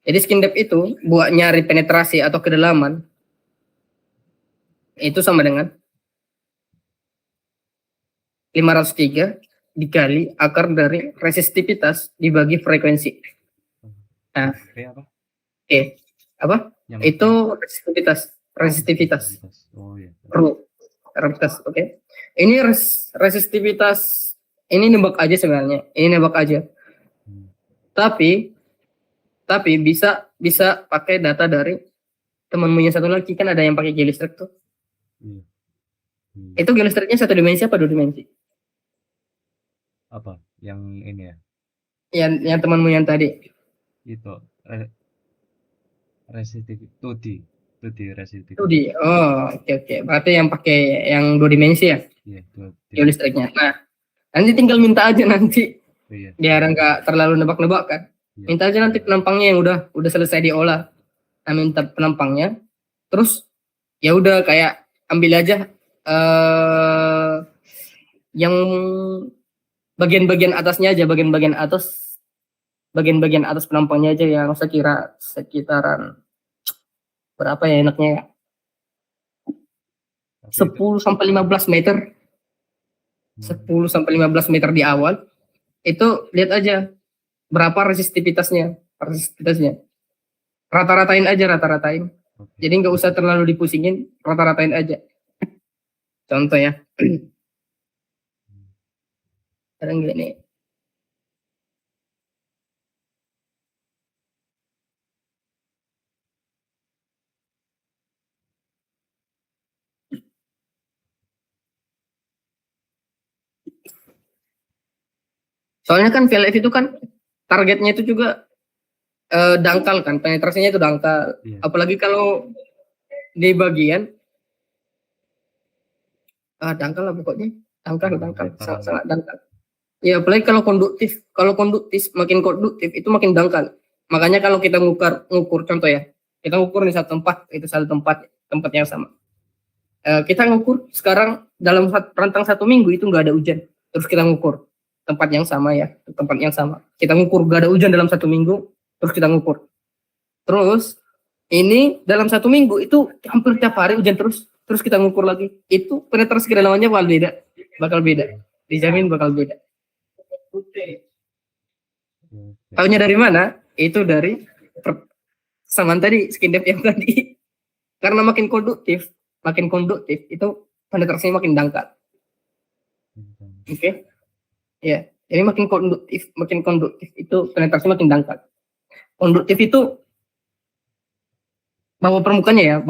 jadi skin depth itu buat nyari penetrasi atau kedalaman itu sama dengan 503 dikali akar dari resistivitas dibagi frekuensi. Nah, oke. Apa? Itu resistivitas. Oh iya. Resistivitas, oke. Ini resistivitas ini nebak aja sebenarnya. Ini nebak aja. Tapi bisa pakai data dari temanmu yang satu lagi, kan ada yang pakai geolistrik tuh. Itu geolistriknya satu dimensi apa dua dimensi? Apa? Yang ini ya? Yang temanmu yang tadi. Itu resistif 2D resistif. 2D. Oh, oke. Berarti yang pakai yang dua dimensi ya? Iya, geolistriknya. Nah, nanti tinggal minta aja nanti. Iya. Biar nggak terlalu nebak-nebak kan. Minta aja nanti penampangnya yang udah selesai diolah. Nah, minta penampangnya. Terus ya udah kayak ambil aja yang bagian-bagian atasnya aja, bagian-bagian atas penampangnya aja yang sekitaran berapa ya enaknya ya? 10 sampai 15 meter. 10 sampai 15 meter di awal. Itu lihat aja berapa resistivitasnya. Rata-ratain. Jadi nggak usah terlalu dipusingin, rata-ratain aja. Contoh ya. Sekarang gini. Soalnya kan VLF itu kan targetnya itu juga dangkal kan, penetrasinya itu dangkal. Iya. Apalagi kalau di bagian dangkal lah pokoknya, dangkal sangat dangkal. Ya apalagi kalau konduktif makin konduktif itu makin dangkal. Makanya kalau kita ngukur contoh ya, kita ngukur di satu tempat yang sama. Kita ngukur sekarang dalam rentang 1 minggu itu nggak ada hujan, terus kita ngukur tempat yang sama ya, tempat yang sama. Kita ngukur nggak ada hujan dalam 1 minggu, terus kita ngukur. Terus ini dalam 1 minggu itu hampir tiap hari hujan terus kita ngukur lagi. Itu penetrasi kedalamannya bakal beda. Dijamin bakal beda. Tahunya dari mana? Itu dari persamaan tadi, skin depth yang tadi. Karena makin konduktif itu penetrasinya makin dangkal. Oke. Ya, jadi makin konduktif itu penetrasinya makin dangkal. Konduktif itu bawah permukaannya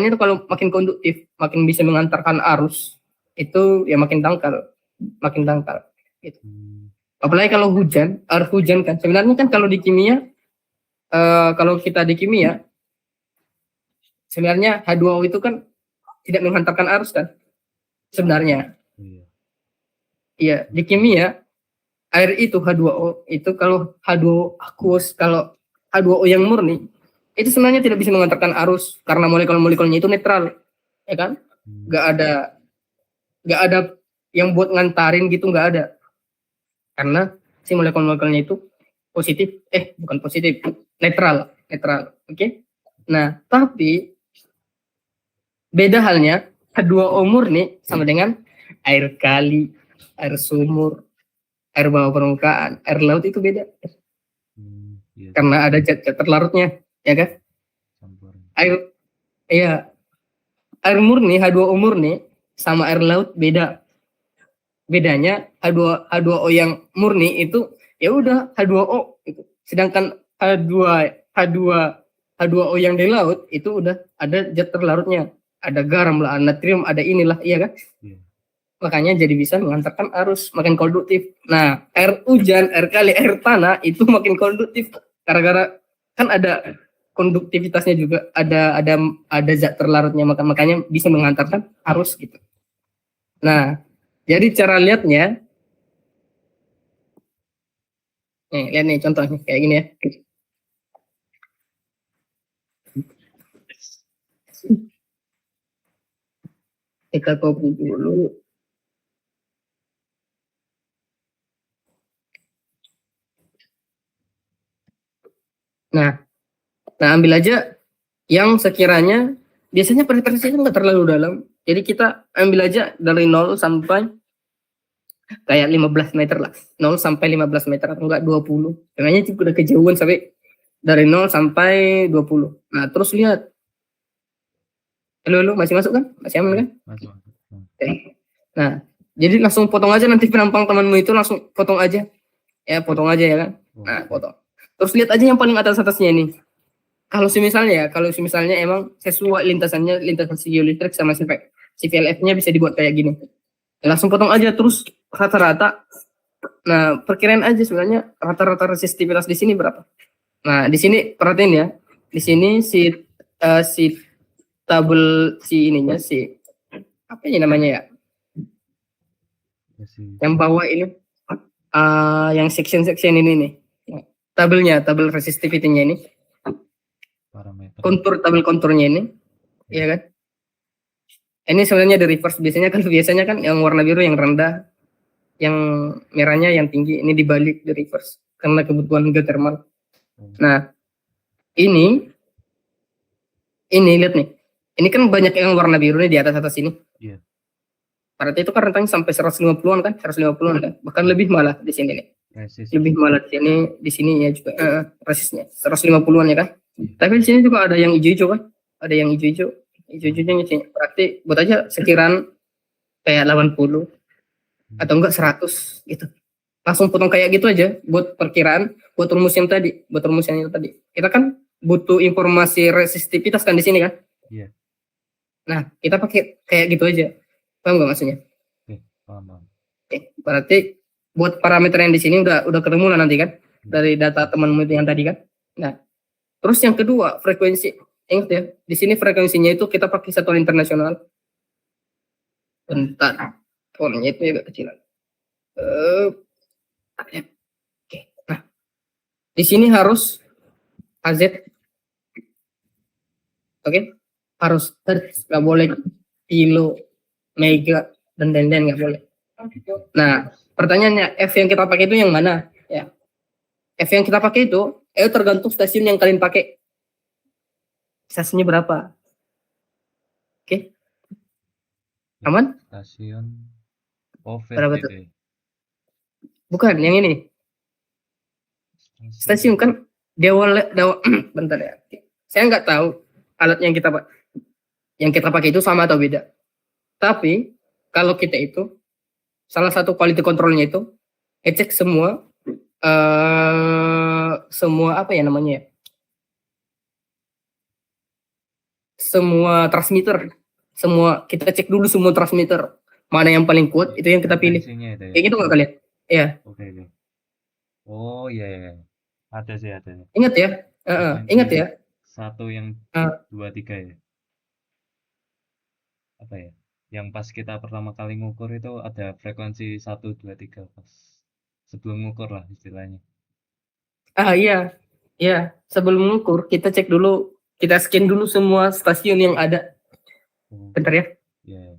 itu kalau makin konduktif, makin bisa mengantarkan arus, itu ya makin dangkal. Gitu. Apalagi kalau arus hujan kan. Sebenarnya kan kalau di kimia, kalau kita di kimia, sebenarnya H2O itu kan tidak menghantarkan arus kan. Sebenarnya. Iya, di kimia air itu H2O itu kalau H2O aqueous, kalau H2O yang murni itu sebenarnya tidak bisa mengantarkan arus karena molekul-molekulnya itu netral, ya kan? Gak ada yang buat ngantarin gitu, nggak ada. Karena si molekul-molekulnya itu bukan positif, netral. Oke? Nah, tapi beda halnya H2O murni sama dengan air kali, air sumur, air bawah permukaan, air laut itu beda. Karena ada zat-zat terlarutnya, ya kan? Air murni, H2O murni sama air laut beda. Bedanya H2O yang murni itu ya udah H2O gitu. Sedangkan H2O yang di laut itu udah ada zat terlarutnya. Ada garam lah, natrium, ada inilah, iya kan? Makanya jadi bisa mengantarkan arus, makin konduktif. Nah, air hujan, air kali, air tanah itu makin konduktif. Gara-gara kan ada konduktivitasnya juga, ada zat terlarutnya, makanya bisa mengantarkan arus gitu. Nah, jadi cara lihatnya, lihat nih contohnya kayak gini ya. Kita copy dulu. Nah ambil aja yang sekiranya biasanya penetrasinya nggak terlalu dalam. Jadi kita ambil aja dari 0 sampai kayak 15 meter lah. 0 sampai 15 meter atau enggak 20. Kayaknya itu udah kejauhan sampai dari 0 sampai 20. Nah, terus lihat. Halo, masih masuk kan? Masih aman kan? Masuk. Nah, jadi langsung potong aja nanti penampang temanmu itu, langsung potong aja. Ya, potong aja ya kan? Nah, potong. Terus lihat aja yang paling atasnya ini. Kalau misalnya emang sesuai lintasan si geolistrik sama si VLF-nya bisa dibuat kayak gini. Langsung potong aja terus rata-rata. Nah, perkiraan aja sebenarnya rata-rata resistivitas di sini berapa. Nah, di sini perhatiin ya. Di sini si tabel ininya apa ini namanya ya? Yang bawah ini yang section ini nih. Tabel resistivity-nya ini. Tabel konturnya ini. Iya kan? Ini sebenarnya dari reverse. Biasanya kan yang warna biru yang rendah, yang merahnya yang tinggi, ini dibalik di reverse karena kebutuhan geothermal. Nah, ini lihat nih. Ini kan banyak yang warna biru nih di atas ini. Iya. Berarti itu kan rentangnya sampai 150-an kan? 150-an kan? Bahkan lebih malah di sini nih. Lebih malah di sini ya juga resistnya 150-an ya kan? Tapi di sini juga ada yang hijau-hijau kan? Ada yang hijau-hijau. Hijau-hijaunya berarti buat aja sekiraan kayak 80 atau enggak 100 gitu. Langsung potong kayak gitu aja buat perkiraan, buat rumus yang tadi. Kita kan butuh informasi resistivitas kan di sini kan? Iya. Nah, kita pakai kayak gitu aja. Paham nggak maksudnya? Paham. Oke, berarti buat parameter yang di sini udah ketemu lah nanti kan dari data temanmu itu yang tadi kan. Nah, terus yang kedua frekuensi, ingat ya, di sini frekuensinya itu kita pakai satuan internasional. Bentar, fontnya itu agak kecil. Oke, nah di sini harus AZ, oke, harus hertz, nggak boleh kilo, mega, dan lain-lain nggak boleh. Nah, pertanyaannya F yang kita pakai itu yang mana? Ya, F yang kita pakai itu tergantung stasiun yang kalian pakai. Stasiunnya berapa? Oke, aman? Stasiun Berapa tuh? VTD. Bukan, yang ini. Stasiun kan di awal bentar ya. Saya nggak tahu alat yang kita pakai itu sama atau beda. Tapi kalau kita itu salah satu quality controlnya itu cek semua apa ya namanya ya? Semua transmitter. Kita cek dulu semua transmitter. Mana yang paling kuat itu yang kita pilih. Frekuensinya itu ya. Kayak gitu nggak kalian? Iya. Oke. Oh iya, iya. Ada sih, ada. Ingat ya. Ingat ya. Satu yang 2, 3 ya. Apa ya? Yang pas kita pertama kali ngukur itu ada frekuensi 1, 2, 3 pas sebelum ngukur lah istilahnya. Iya. Iya. Sebelum ngukur kita cek dulu, kita scan dulu semua stasiun yang ada. Bentar ya. Iya.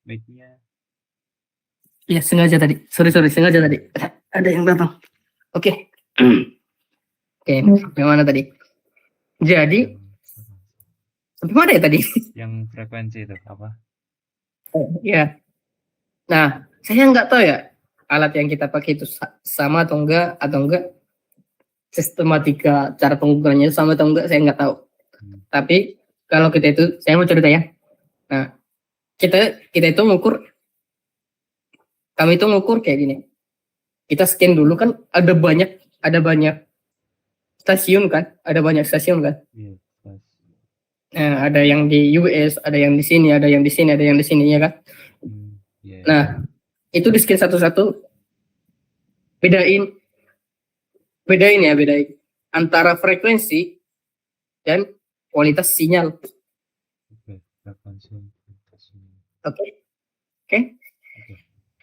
Mic-nya. Iya, sengaja tadi. Sorry, sengaja tadi. Ada yang datang. Oke. Oke, yang mana tadi? Jadi, sampai mana ya tadi? Yang frekuensi itu apa? Ya. Nah, saya nggak tahu ya alat yang kita pakai itu sama atau enggak sistematika cara pengukurannya sama atau enggak saya nggak tahu. Tapi kalau kita itu, saya mau cerita ya. Nah, kita itu kami itu ngukur kayak gini. Kita scan dulu kan ada banyak stasiun kan, ada banyak stasiun kan. Iya. Nah, ada yang di US, ada yang di sini, ada yang di sini, ada yang di sini ya kan. Nah, itu di scan satu-satu. Bedain antara frekuensi dan kualitas sinyal. Oke.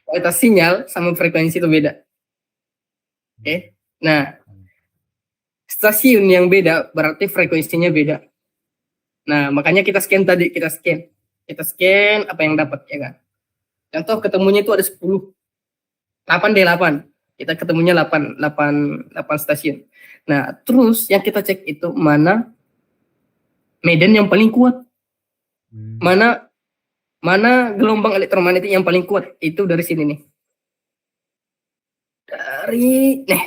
Kualitas sinyal sama frekuensi itu beda. Oke. Nah, stasiun yang beda berarti frekuensinya beda. Nah, makanya kita scan tadi, kita scan apa yang dapat ya kan. Contoh ketemunya itu ada 10. 8 deh 8. Kita ketemunya 8 stasiun. Nah, terus yang kita cek itu mana medan yang paling kuat. Mana gelombang elektromagnetik yang paling kuat, itu dari sini nih.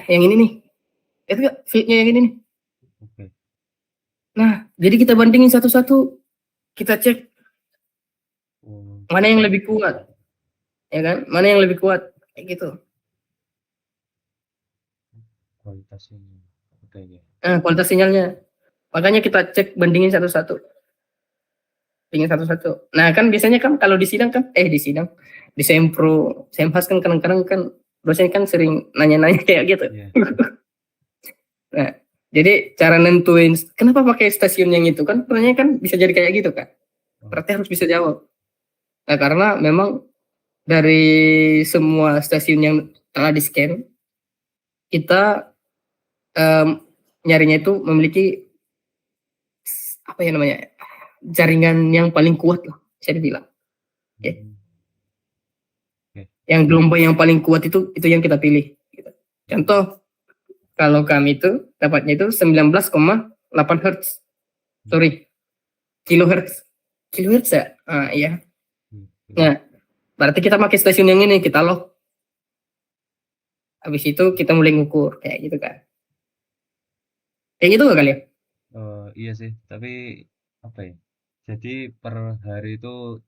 Yang ini nih. Itu fitnya yang ini nih. Nah, jadi kita bandingin satu-satu. Kita cek mana yang lebih kuat. Ya kan? Mana yang lebih kuat. Kayak gitu. Kualitas sinyalnya. Makanya kita cek bandingin satu-satu. Nah, kan biasanya kan kalau di sidang kan di Sempro, Semhas kan kadang-kadang kan dosen kan sering nanya-nanya kayak gitu. Nah, jadi cara nentuin kenapa pakai stasiun yang itu kan pertanyaan kan bisa jadi kayak gitu kan. Berarti harus bisa jawab. Nah, karena memang dari semua stasiun yang telah di-scan kita nyarinya itu memiliki apa ya namanya? Jaringan yang paling kuat lah, saya dibilang. Yang gelombang yang paling kuat itu yang kita pilih. Contoh, kalau kami itu dapatnya itu 19,8 Hz. Sorry, kilohertz. Kilohertz ya? Iya. Nah, berarti kita pakai stasiun yang ini, kita lock. Habis itu kita mulai ngukur, kayak gitu kan. Kayak gitu gak kalian? Iya sih, tapi apa ya? Jadi per hari itu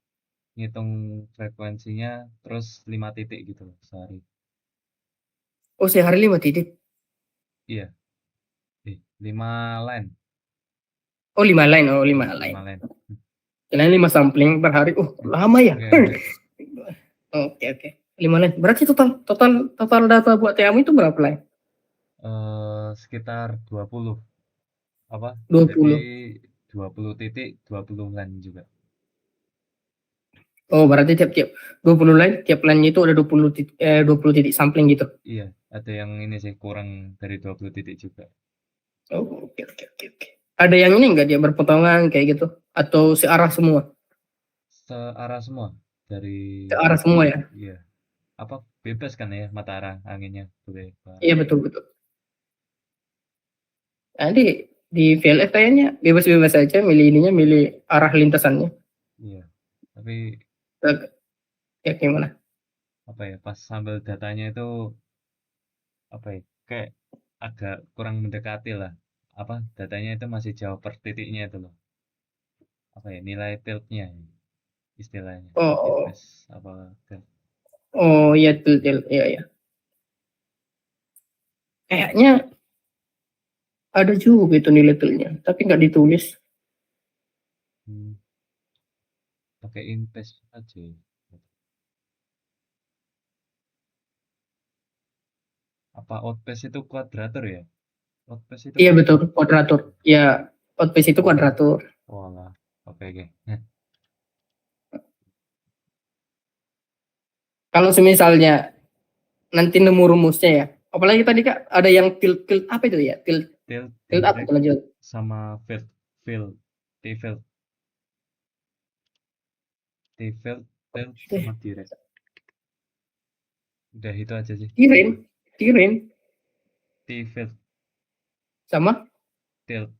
ngitung frekuensinya terus 5 titik gitu loh sehari. Oh, sehari 5 titik. Iya. 5 line. Oh, 5 line. Oh, 5 5 line. line. Kirain 5 sampling per hari. Oh, lama ya. Enggak. Oke. 5 line. Berarti total data buat TAmu itu berapa line? Sekitar 20. Apa? 20. Jadi 20 titik, 20 line juga. Oh, berarti tiap 20 line, tiap line-nya itu ada 20 titik sampling gitu. Iya, ada yang ini sih kurang dari 20 titik juga. Oh, oke. Ada yang ini enggak dia berpotongan kayak gitu atau searah semua? Searah semua dari Searah semua ya? iya. Apa bebas kan ya mata arah anginnya boleh ke arah. Iya, betul. Nah, di VLF kayaknya bebas-bebas aja milih arah lintasannya. Iya. Tapi Ya gimana? apa ya pas sambil datanya itu apa ya kayak agak kurang mendekati lah. Apa datanya itu masih jauh per titiknya itu loh. Apa ya nilai tiltnya istilahnya. Oh, Inpes apa tilt. oh iya betul. Iya. Kayaknya ada juga itu nilai tilnya, tapi nggak ditulis. Hmm, pakai inpes aja. Apa outpace itu kuadratur ya? Outpace itu Iya kan betul, kuadratur. Ya, outpace itu oh, kuadratur. walah. Oke. Kalau semisalnya nanti nemu rumusnya ya, apalagi tadi Kak ada yang tilt apa itu ya? Tilt, Tilt apa direct itu lanjut? sama field, T-field, T-field, tilt sama direct. Udah itu aja sih. Tirin T-field, sama tilt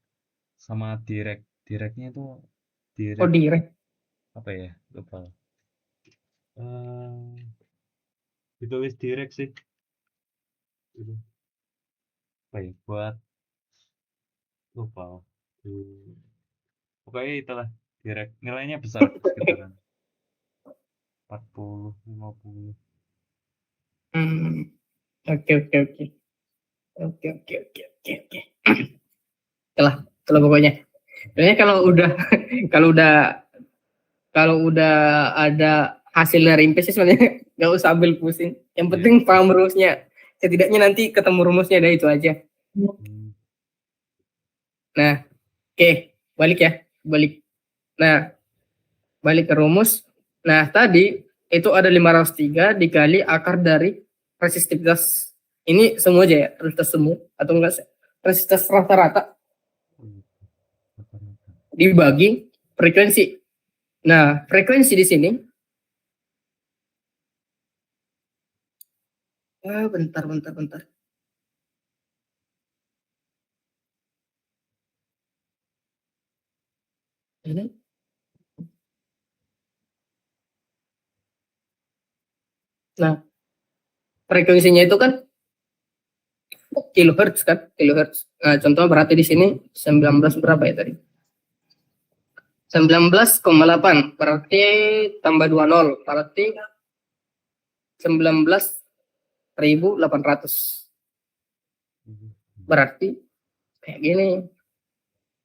sama direct. Directnya itu oh direct direct. apa ya? Lupa. Eh, ditulis direct sih. Itu apa ya? Buat lupa. Hmm, pokoknya itulah direct. Nilainya besar sekitaran 40, 50. Hmm, oke. Oke. Itulah pokoknya. Kayaknya kalau udah kalau udah ada hasil dari investasi sebenarnya nggak usah ambil pusing. Yang penting Iya. paham rumusnya. Setidaknya nanti ketemu rumusnya ada itu aja. Hmm, Nah, oke, balik ya, balik. Nah, balik ke rumus. Nah, tadi itu ada 503 dikali akar dari resistivitas. Ini semua aja ya, resistivitas semua atau enggak sih? Resistivitas rata-rata iya. Rata-rata. dibagi frekuensi. Nah, frekuensi di sini bentar. Ini. Nah, frekuensinya itu kan kilohertz kan, kilohertz. Nah, contoh berarti di sini 19 berapa ya tadi? 19,8 berarti tambah 20 berarti 19.800. Berarti kayak gini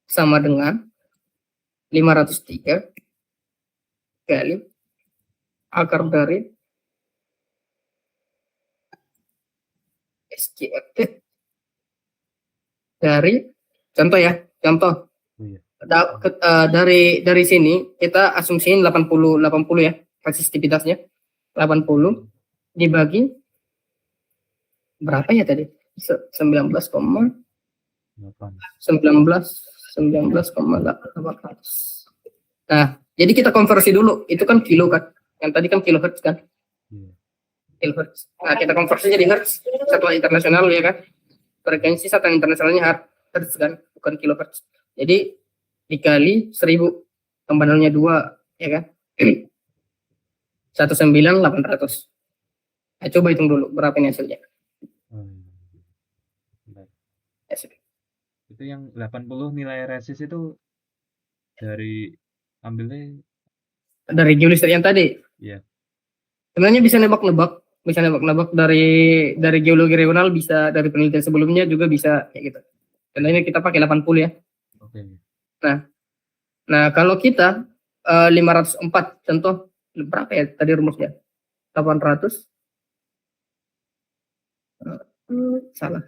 sama dengan 503 kali akar dari SGFT dari contoh Iya. dari sini kita asumsiin 80 ya resistivitasnya 80 dibagi berapa ya tadi 8. 19,800. Nah, jadi kita konversi dulu. Itu kan kilo kan. Yang tadi kan kilohertz kan. Iya. Kilohertz. Nah, kita konversi jadi hertz. Satuan internasional ya kan. Frekuensi satuan internasionalnya hertz kan, bukan kilohertz. Jadi dikali 1000 tambah nolnya 2 ya kan. 19.800. Nah, coba hitung dulu berapa ini hasilnya. Bentar. Itu yang 80 nilai resis itu dari ambilnya Dari geolistrik yang tadi. iya. Sebenarnya bisa nebak-nebak. bisa nebak-nebak dari geologi regional, bisa dari penelitian sebelumnya juga bisa kayak gitu. Dan ini kita pakai 80 ya. Oke. Nah kalau kita 504 contoh berapa ya tadi rumusnya? 800 salah.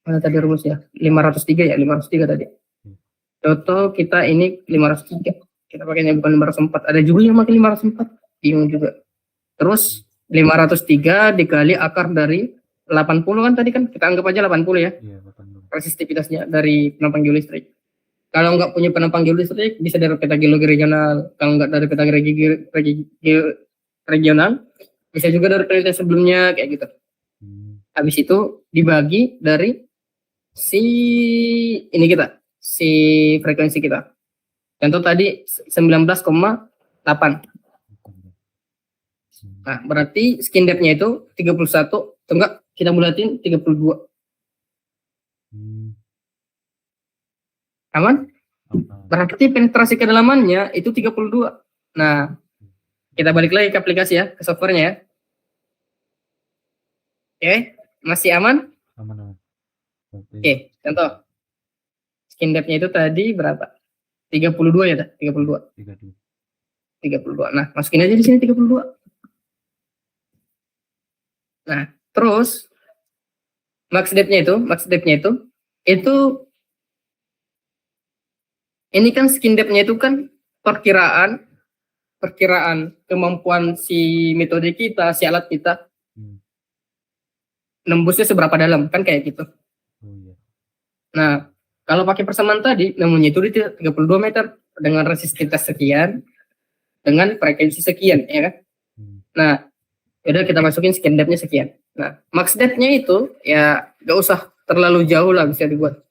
Mana tadi rumusnya? 503 ya, 503 tadi. Contoh kita ini 503. Kita pakainya bukan 504. Ada juga yang pakai 504. Bingung juga. Terus 503 dikali akar dari 80 kan tadi kan kita anggap aja 80 ya. Iya, 80. Resistivitasnya dari penampang geolistrik. Kalau nggak punya penampang geolistrik bisa dari peta geologi regional. Kalau nggak dari peta regional bisa juga dari penelitian sebelumnya kayak gitu. Habis itu dibagi dari si frekuensi kita. Contoh tadi 19,8. Nah, berarti skin depth-nya itu 31, atau enggak kita bulatin 32. Aman? Berarti penetrasi kedalamannya itu 32. Nah, kita balik lagi ke aplikasi ya, ke softwarenya ya. Oke, masih aman? Aman. Oke, contoh. Skin depth-nya itu tadi berapa? 32 ya, 32. 32. Nah, masukin aja di sini 32. Nah, terus max depth-nya itu ini kan skin depth-nya itu kan perkiraan kemampuan si metode kita, si alat kita nembusnya seberapa dalam kan kayak gitu. Nah, kalau pakai persamaan tadi nemunya itu di 32 meter dengan resistivitas sekian dengan frekuensi sekian ya kan. Nah, udah kita masukin skin depth-nya sekian. Nah, max depth-nya itu ya gak usah terlalu jauh lah, bisa dibuat.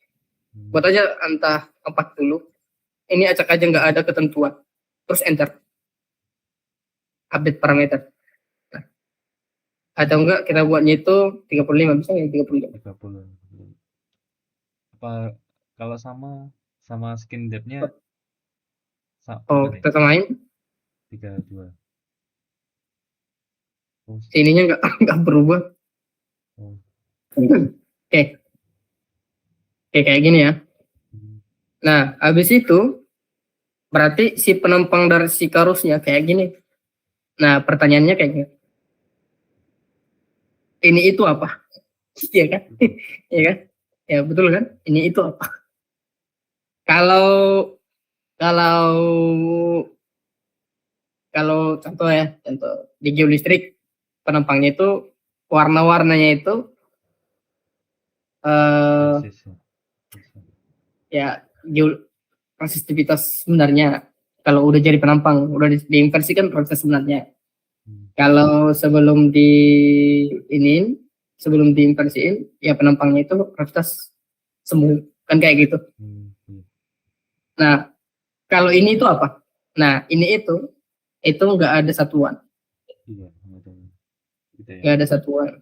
Buat aja entah 40. Ini acak aja nggak ada ketentuan. Terus enter. Update parameter. Nah, atau enggak kita buatnya itu 35, bisa nggak 35? 30. Apa kalau sama skin depth-nya kita samain 32. Ininya nggak berubah. Oke, kayak gini ya. Nah, habis itu berarti si penumpang dari si karusnya kayak gini. Nah, pertanyaannya kayak gini. Ini itu apa? Iya kan? Iya kan? Ya betul kan? Ini itu apa? Kalau contoh ya, contoh di geolistrik penumpangnya itu warna-warnanya itu ya resistivitas sebenarnya. Kalau udah jadi penampang, udah diinversikan proses sebenarnya. Kalau sebelum diinversiin, ya penampangnya itu resistivitas semu kan kayak gitu. Nah, kalau ini itu apa? Nah, ini itu nggak ada satuan. Nggak ada satuan.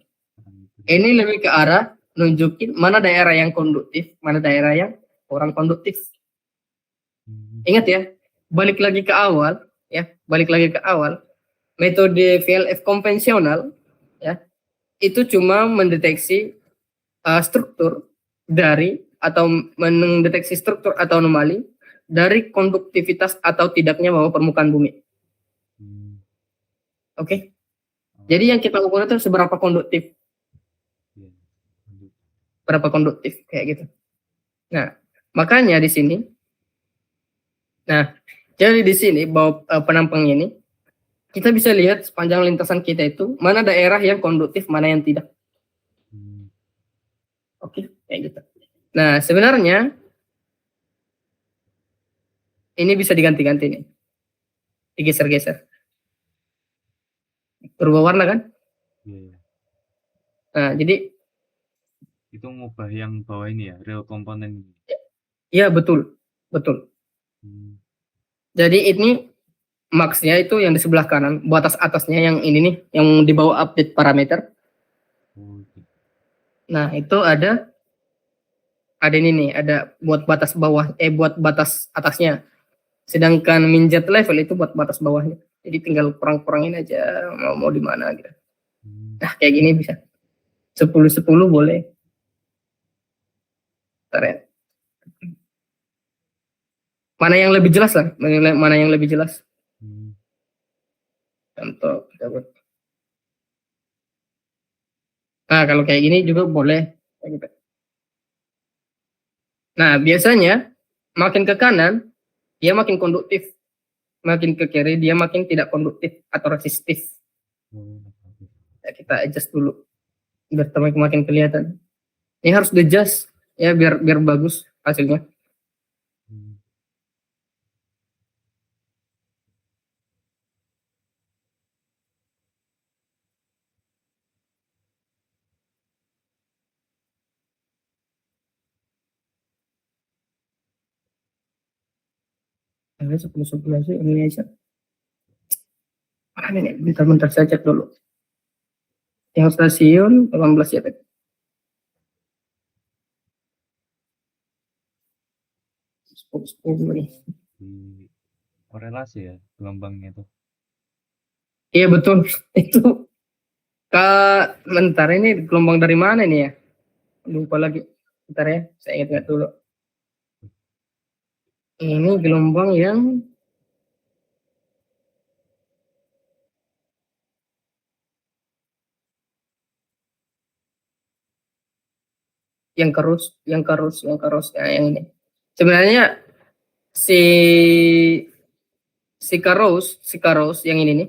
Ini lebih ke arah nunjukin mana daerah yang konduktif, mana daerah yang kurang konduktif. Ingat ya, balik lagi ke awal, metode VLF konvensional, ya, itu cuma mendeteksi struktur dari atau mendeteksi struktur atau anomali dari konduktivitas atau tidaknya bawah permukaan bumi. Oke. Jadi yang kita ukur itu seberapa konduktif. Berapa konduktif kayak gitu. Nah, makanya di sini. Nah, jadi di sini bahwa penampang ini kita bisa lihat sepanjang lintasan kita itu mana daerah yang konduktif, mana yang tidak. Oke, kayak gitu. Nah, sebenarnya ini bisa diganti-ganti nih. Digeser-geser. Berubah warna kan? Nah, jadi itu ngubah yang bawah ini ya, real komponen ini. Iya, betul. Jadi ini max-nya itu yang di sebelah kanan, batas atasnya yang ini nih, yang di bawah update parameter. Nah, itu ada ini nih, ada buat batas bawah, buat batas atasnya. Sedangkan minjet level itu buat batas bawahnya. Jadi tinggal kurang-kurangin aja mau di mana gitu. Hmm. Nah, kayak gini bisa. 10-10 boleh. Bentar ya. Mana yang lebih jelas lah? Mana yang lebih jelas? Hmm. Contoh. Nah, kalau kayak gini juga boleh. Kayak gitu. Nah, biasanya makin ke kanan, dia makin konduktif. Makin ke kiri, dia makin tidak konduktif atau resistif. Oh, Ya, kita adjust dulu. Biar makin kelihatan. Ini harus di-adjust. Ya, biar bagus hasilnya. hmm. Ini 10-11 sih, ini aja. Ini nih, bentar-bentar saya cek dulu. Yang stasiun 18 ya tadi. Di korelasi ya gelombangnya itu. Iya betul. Itu bentar ini gelombang dari mana nih ya? Lupa lagi. Bentar ya, saya ingat dulu. Ini gelombang yang kerus, ya, yang ini. Sebenarnya si si karus yang ini nih,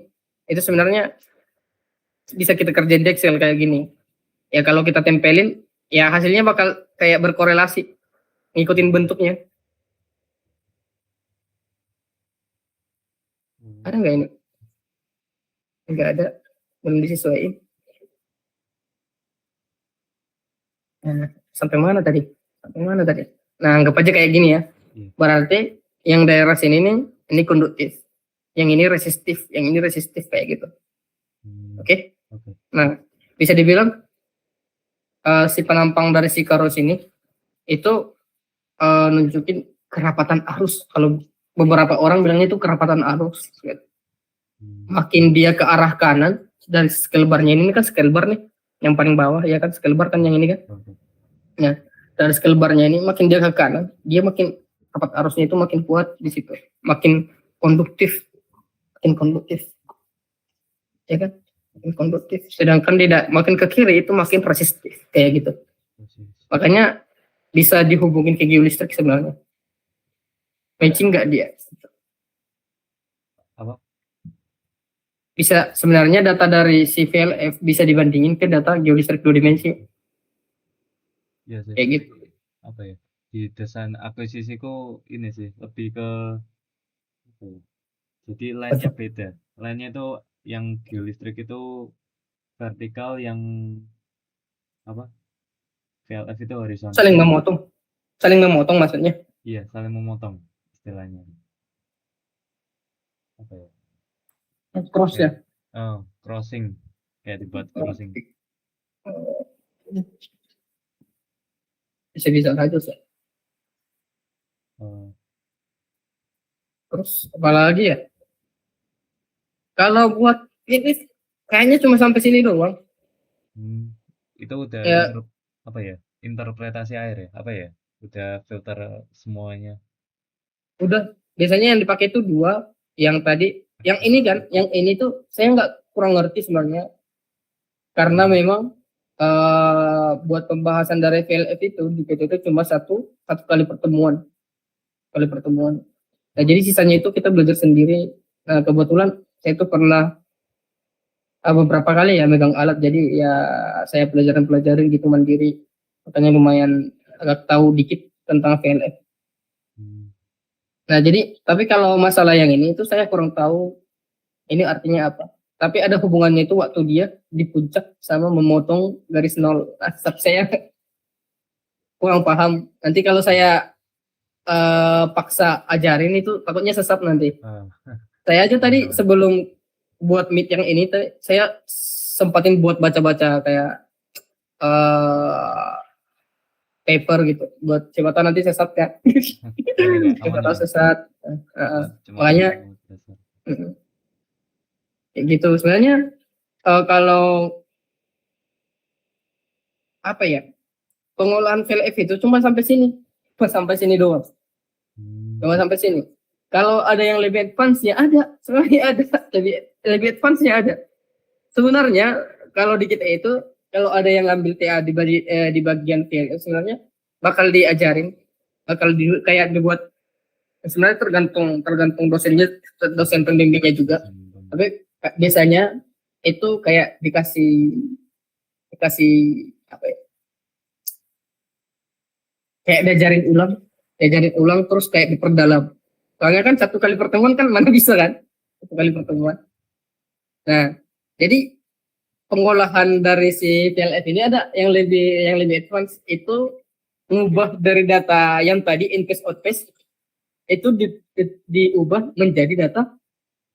itu sebenarnya bisa kita kerjain di Excel kayak gini. Ya kalau kita tempelin, ya hasilnya bakal kayak berkorelasi, ngikutin bentuknya. Ada nggak ini? Nggak ada, belum disesuaikan. Nah, sampai mana tadi? Nah, anggap aja kayak gini ya. Berarti yang daerah sini nih, ini konduktif. Yang ini resistif kayak gitu. Oke? Nah, bisa dibilang si penampang dari si karus ini itu nunjukin kerapatan arus. Kalau beberapa orang bilangnya itu kerapatan arus. Gitu. Makin dia ke arah kanan dari scale bar-nya ini kan scale bar nih, yang paling bawah ya kan, scale bar kan yang ini kan. Nah, dari scale bar-nya ini makin dia ke kanan, dia makin rapat arusnya itu makin kuat di situ, makin konduktif. Ya kan? Makin konduktif. Sedangkan tidak makin ke kiri itu makin resistif kayak gitu. Makanya bisa dihubungin ke geolistrik sebenarnya. Matching nggak dia? Apa? Bisa sebenarnya data dari si VLF bisa dibandingin ke data geolistrik 2 dimensi. Iya sih. Kayak gitu. Apa ya? Di desain akuisisiku ini sih lebih ke jadi line-nya beda. Line-nya itu yang geolistrik itu vertikal, yang apa? VLF itu horizontal. Saling memotong maksudnya. Iya, saling memotong istilahnya. Apa ya? Cross ya. Oh, crossing. Kayak dibuat crossing. Bisa saja sih. Terus apalagi ya? Kalau buat ini kayaknya cuma sampai sini doang. Itu udah Ya. apa ya? Interpretasi air ya? Apa ya? Udah filter semuanya. Udah, biasanya yang dipakai itu 2, yang tadi, yang ini kan, yang ini tuh saya kurang ngerti sebenarnya. Karena memang buat pembahasan dari VLF itu di PT itu cuma satu kali pertemuan. Nah, jadi sisanya itu kita belajar sendiri. Nah, kebetulan saya itu pernah beberapa kali ya megang alat, jadi ya saya pelajarin gitu mandiri. Makanya lumayan agak tahu dikit tentang VLF. Nah, jadi tapi kalau masalah yang ini itu saya kurang tahu ini artinya apa. Tapi ada hubungannya itu waktu dia di puncak sama memotong garis nol. Nah, saya kurang paham. Nanti kalau saya paksa ajarin itu takutnya sesat nanti. Saya aja tadi sebelum buat meet yang ini saya sempatin buat baca-baca kayak paper gitu buat siapa tahu nanti sesat ya. Siapa tahu sesat. Makanya Kayak gitu. Sebenarnya kalau apa ya, pengolahan VLF itu cuma sampai sini. Cuma sampai sini doang. Cuma sampai sini. Kalau ada yang lebih advance ya ada. Sebenarnya ada. Lebih advance-nya ada. Sebenarnya kalau di kita itu, kalau ada yang ngambil TA di bagian VLF sebenarnya bakal diajarin, kayak dibuat. Sebenarnya tergantung dosennya, dosen pembimbingnya juga. Tapi biasanya itu kayak dikasih dikasih apa ya, kayak diajarin ulang terus kayak diperdalam. Soalnya kan satu kali pertemuan kan mana bisa kan, satu kali pertemuan. Nah, jadi pengolahan dari si PLF ini ada yang lebih advance, itu mengubah dari data yang tadi in pace out pace itu diubah menjadi data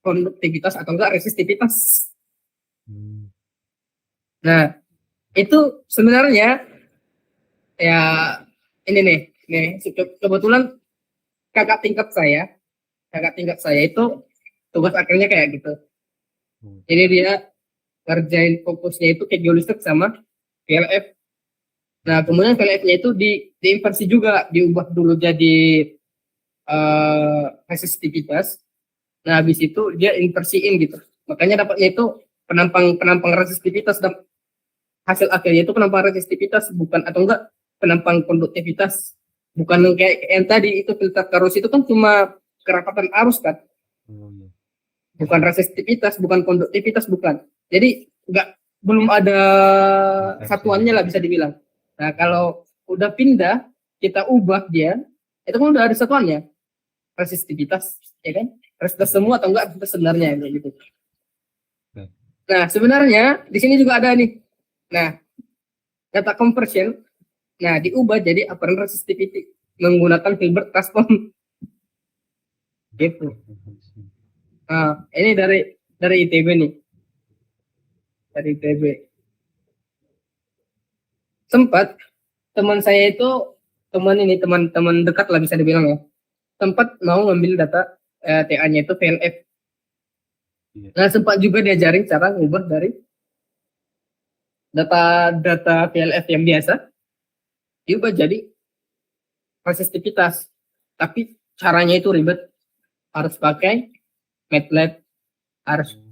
konduktivitas atau enggak resistivitas. Nah, itu sebenarnya ya ini nih kebetulan kakak tingkat saya itu tugas akhirnya kayak gitu. Jadi dia ngerjain fokusnya itu kayak geolistrik sama PLF. Nah, kemudian PLF-nya itu diinversi juga, diubah dulu jadi resistivitas. Nah, habis itu dia inversiin gitu. Makanya dapatnya itu penampang resistivitas, dan hasil akhirnya itu penampang resistivitas, bukan atau enggak penampang konduktivitas. Bukan kayak yang tadi itu filter karus itu kan cuma kerapatan arus kan. Bukan resistivitas, bukan konduktivitas, bukan. Jadi belum ada satuannya lah bisa dibilang. Nah, kalau udah pindah, kita ubah dia, itu kan udah ada satuannya. Resistivitas, ya kan? Resistivitas semua atau enggak resistivitas sebenarnya gitu. Nah, sebenarnya di sini juga ada nih. Nah, data conversion, nah diubah jadi apparent resistivity menggunakan Hilbert transform. Gitu. Nah, ini dari ITB nih. Dari ITB. Sempat teman saya itu, teman dekat lah bisa dibilang ya, sempat mau ngambil data TA-nya itu VLF. Nah, sempat juga diajarin cara ngubah dari data VLF yang biasa diubah jadi resistivitas. Tapi caranya itu ribet. Harus pakai MATLAB,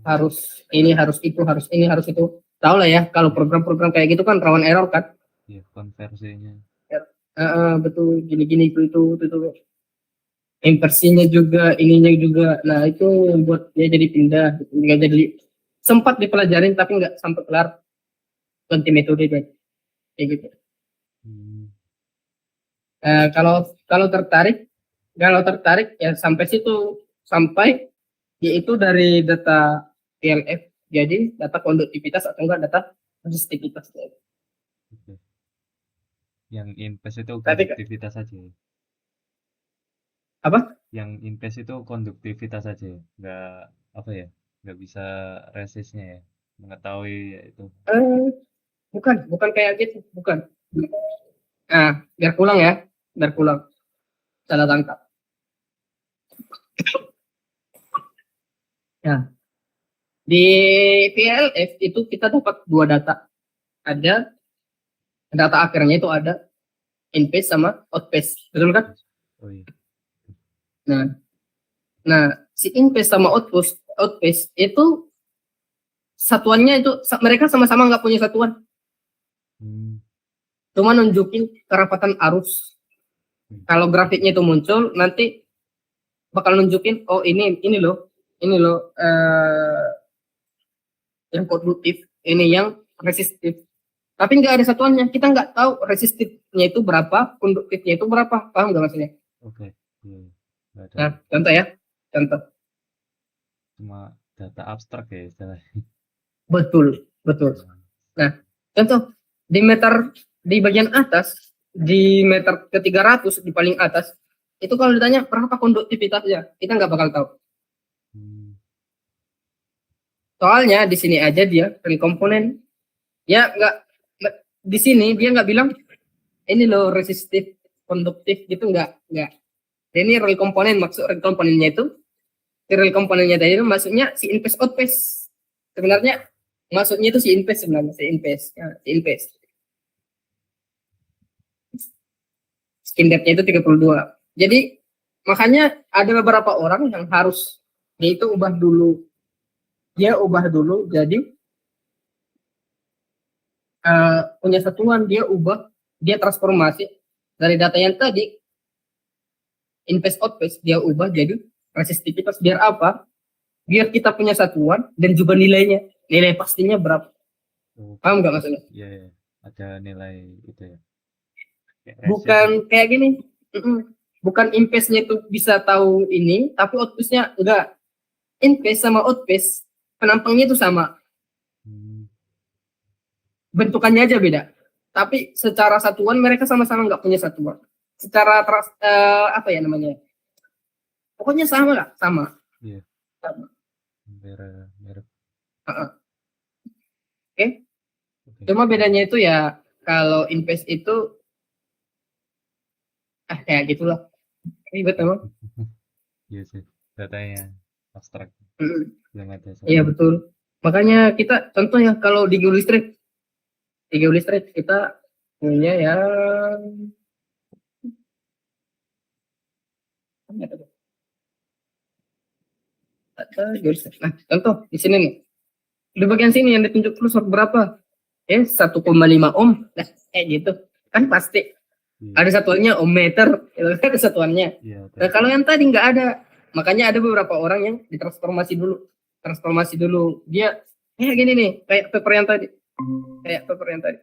harus ini, harus itu, harus ini, harus itu. Tahu lah ya, kalau program-program kayak gitu kan rawan error kan. Iya, konversinya. Betul, gini-gini itu. Inversinya juga, ininya juga. Nah, itu buat dia jadi pindah. Nggak jadi, sempat dipelajarin tapi nggak sampai kelar ganti metode kayak gitu. Kalau tertarik ya sampai situ, sampai yaitu dari data PLF jadi data konduktivitas atau enggak data resistivitas. Yang inpes itu konduktivitas saja. Apa? Yang inpes itu konduktivitas saja, nggak apa ya, nggak bisa resistnya ya, mengetahui itu. Bukan kayak gitu, bukan. Nah, biar pulang. Salah tangkap. Ya. Di PLF itu kita dapat dua data. Ada data akhirnya itu ada in pace sama out pace, betul kan? Oh iya. Nah, si in pace sama out pace itu satuannya itu mereka sama-sama nggak punya satuan. Cuma nunjukin kerapatan arus. Kalau grafiknya itu muncul, nanti bakal nunjukin, oh ini loh yang konduktif, ini yang resistif. Tapi nggak ada satuannya, kita nggak tahu resistifnya itu berapa, konduktifnya itu berapa, paham nggak maksudnya? Oke. Nah, contoh. Cuma data abstrak ya istilahnya. Betul. Nah, contoh di bagian atas, di meter ke 300 di paling atas, itu kalau ditanya berapa konduktivitasnya, kita nggak bakal tahu. Soalnya di sini aja dia real komponen, ya nggak di sini dia nggak bilang ini loh resistif, konduktif gitu, nggak. Ini real komponen, maksud real komponennya itu, real komponennya tadi itu maksudnya si in pace out pace. Sebenarnya maksudnya itu si invest sebenarnya, si invest. Ya, si invest. Skin depth-nya itu 32. Jadi makanya ada beberapa orang yang harus dia itu ubah dulu. Dia ubah dulu jadi punya satuan, dia transformasi dari data yang tadi invest outpace, dia ubah jadi resistivitas. Biar apa? Biar kita punya satuan dan juga nilai pastinya berapa. Oh, Paham nggak maksudnya? iya, iya. Ada nilai itu ya. Kayak resis ya. Bukan kayak gini. Bukan investnya itu bisa tahu ini, tapi outpace-nya enggak. Invest sama outpace penampangnya itu sama, Hmm, bentukannya aja beda. Tapi secara satuan mereka sama-sama nggak punya satuan. Secara apa ya namanya? Pokoknya sama lah, sama. iya. Sama. Merek. Heeh. Oke. Oke. Cuma bedanya itu ya kalau invest itu kayak gitulah. Ribet emang. Iya sih. Datanya abstrak. Belum ada Iya satu. betul. Makanya kita contoh ya kalau di geolistrik kita punya yang geolistrik. Nah, contoh di sini nih. Di bagian sini yang ditunjuk terus berapa? 1,5 ohm. Nah, kayak gitu. Kan pasti Iya. ada satuannya ohm meter, itu kan ada satuannya. Iya, Nah, kalau yang tadi nggak ada, makanya ada beberapa orang yang ditransformasi dulu. Transformasi dulu. Dia kayak gini nih, kayak paper yang tadi. Kayak paper yang tadi.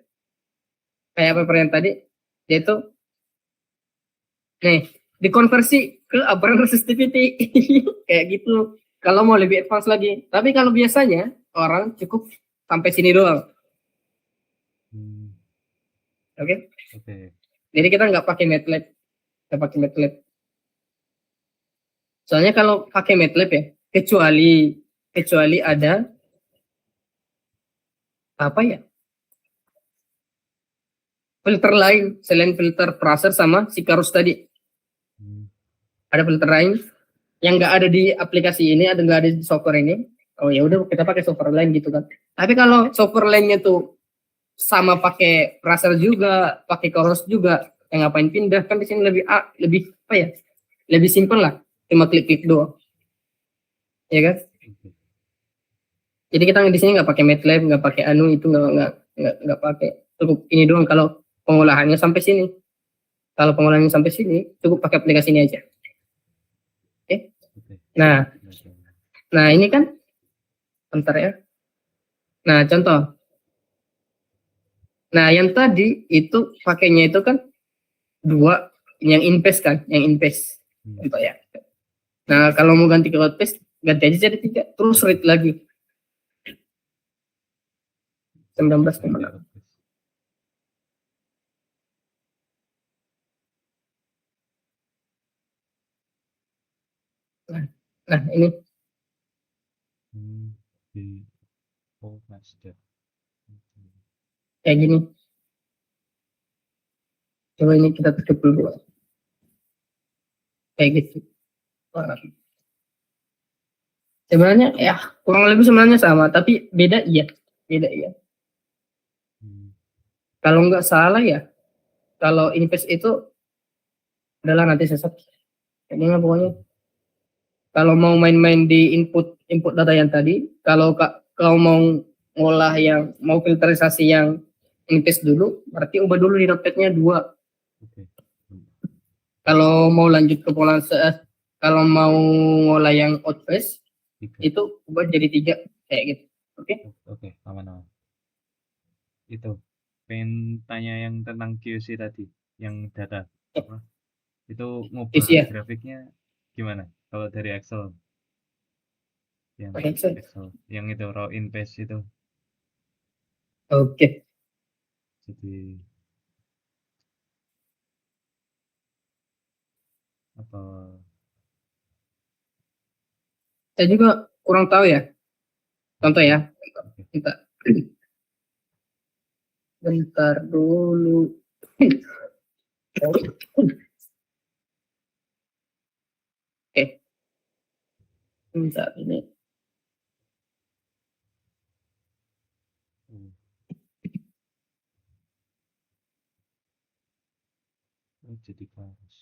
Kayak paper yang tadi, yaitu nih, dikonversi ke aberrant resistivity. Kayak gitu. Kalau mau lebih advance lagi. Tapi kalau biasanya orang cukup sampai sini doang. Oke. Oke. Jadi kita nggak pakai MATLAB. Nggak pakai MATLAB. Soalnya kalau pakai MATLAB ya, kecuali ada apa ya? Filter lain selain filter Purser sama Sicarus tadi. Ada filter lain yang nggak ada di aplikasi ini, nggak ada di software ini. Oh ya udah kita pakai software lain gitu kan. Tapi kalau software lainnya tuh sama pakai Purser juga, pakai Chorus juga, yang ngapain pindah kan di sini lebih apa ya? Lebih simpel lah, cuma klik-klik doang. Ya kan? Jadi kita di sini nggak pakai MATLAB, nggak pakai itu nggak pakai. Cukup ini doang kalau pengolahannya sampai sini. Kalau pengolahannya sampai sini, cukup pakai aplikasi ini aja. Oke. Nah ini kan, bentar ya. Nah contoh. Nah yang tadi itu pakainya itu kan dua, yang invest kan, yang invest. Contoh ya. Nah kalau mau ganti ke outpace, ganti aja jadi 3, terus read lagi. 19,8. Nah ini kayak gini. Coba ini kita 72. Kayak gitu. Sebenarnya ya kurang lebih sebenarnya sama, tapi beda iya. Kalau nggak salah ya, kalau invest itu adalah nanti sesat. Kayaknya pokoknya. Kalau mau main-main di input data yang tadi, kalau mau ngolah yang mau filterisasi yang invest dulu, berarti ubah dulu di notepad-nya 2. Kalau mau lanjut ke pola kalau mau ngolah yang outpace itu ubah jadi 3 kayak gitu. Oke, aman. Itu pengen tanya yang tentang QC tadi, yang data itu ngubah grafiknya gimana kalau dari Excel? Yang Excel, yang itu raw invest itu. Oke. Jadi apa? Saya juga kurang tahu ya. Contoh ya. Kita bentar dulu. Bentar ini. jadi karus.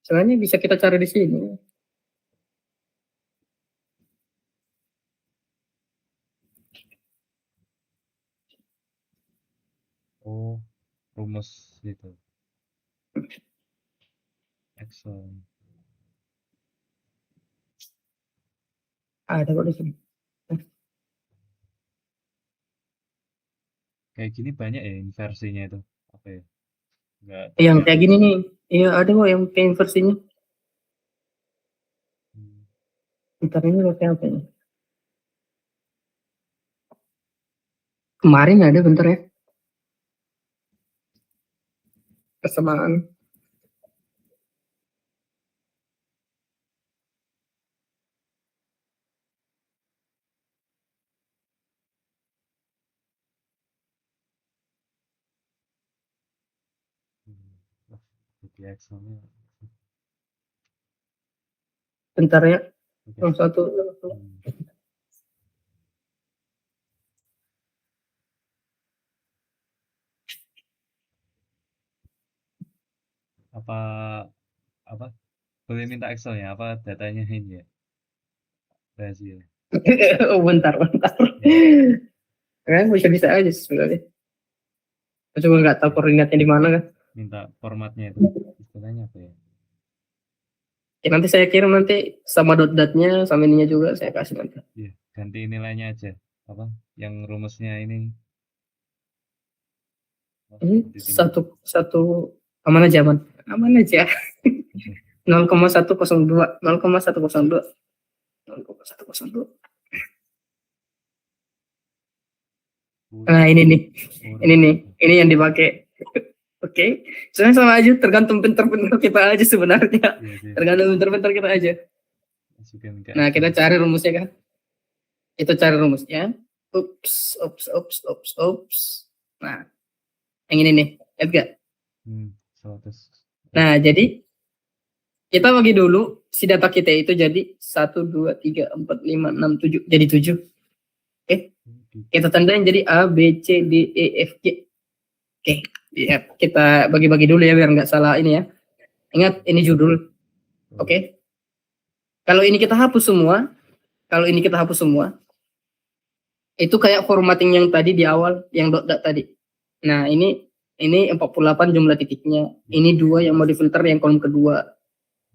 Sebenarnya bisa kita cari di sini. Oh, rumus itu Excel. Ada kok di sini. Kayak gini banyak ya inversinya itu. Apa ya? Enggak Yang kayak terlihat. gini nih. Iya ada kok yang kayak versinya. Hmm. Bentar ini pakai apa ini? Kemarin ada bentar ya. Persamaan. Wah, jadi Excelnya. Bentar ya. Oke. Yang satu. Hmm. Apa boleh minta Excelnya? Apa datanya ini ya? Rahasia. Oh, bentar. Kan bisa aja sebenarnya. Saya juga nggak tahu Oke. koordinatnya di mana kan. Minta formatnya itu. Istilahnya apa ya? Ya, nanti saya kirim nanti sama dot-dotnya sama ininya juga saya kasih nanti. Iya, ganti nilainya aja. Apa? Yang rumusnya ini. Oh, Ini ganti timah. satu aman aja aman. Aman aja. Oke. 0,102 0,102 0,102. Nah ini nih, ini yang dipakai. Oke, sebenarnya sama aja, tergantung pinter-pinter kita aja sebenarnya. Iya, iya. Tergantung pinter-pinter kita aja. Masukin ke Nah Excel. kita cari rumusnya kan. Itu cari rumusnya. Ups. Nah, yang ini nih, lihat gak? 100. Nah, jadi kita bagi dulu si data kita itu jadi 1, 2, 3, 4, 5, 6, 7. Jadi 7. Oke. Kita tandain jadi A, B, C, D, E, F, G. Oke. Ya, kita bagi-bagi dulu ya biar nggak salah ini ya. Ingat ini judul. Oke. Kalau ini kita hapus semua, itu kayak formatting yang tadi di awal, yang dot tadi. Nah, ini 48 jumlah titiknya. Ini 2 yang mau difilter yang kolom kedua.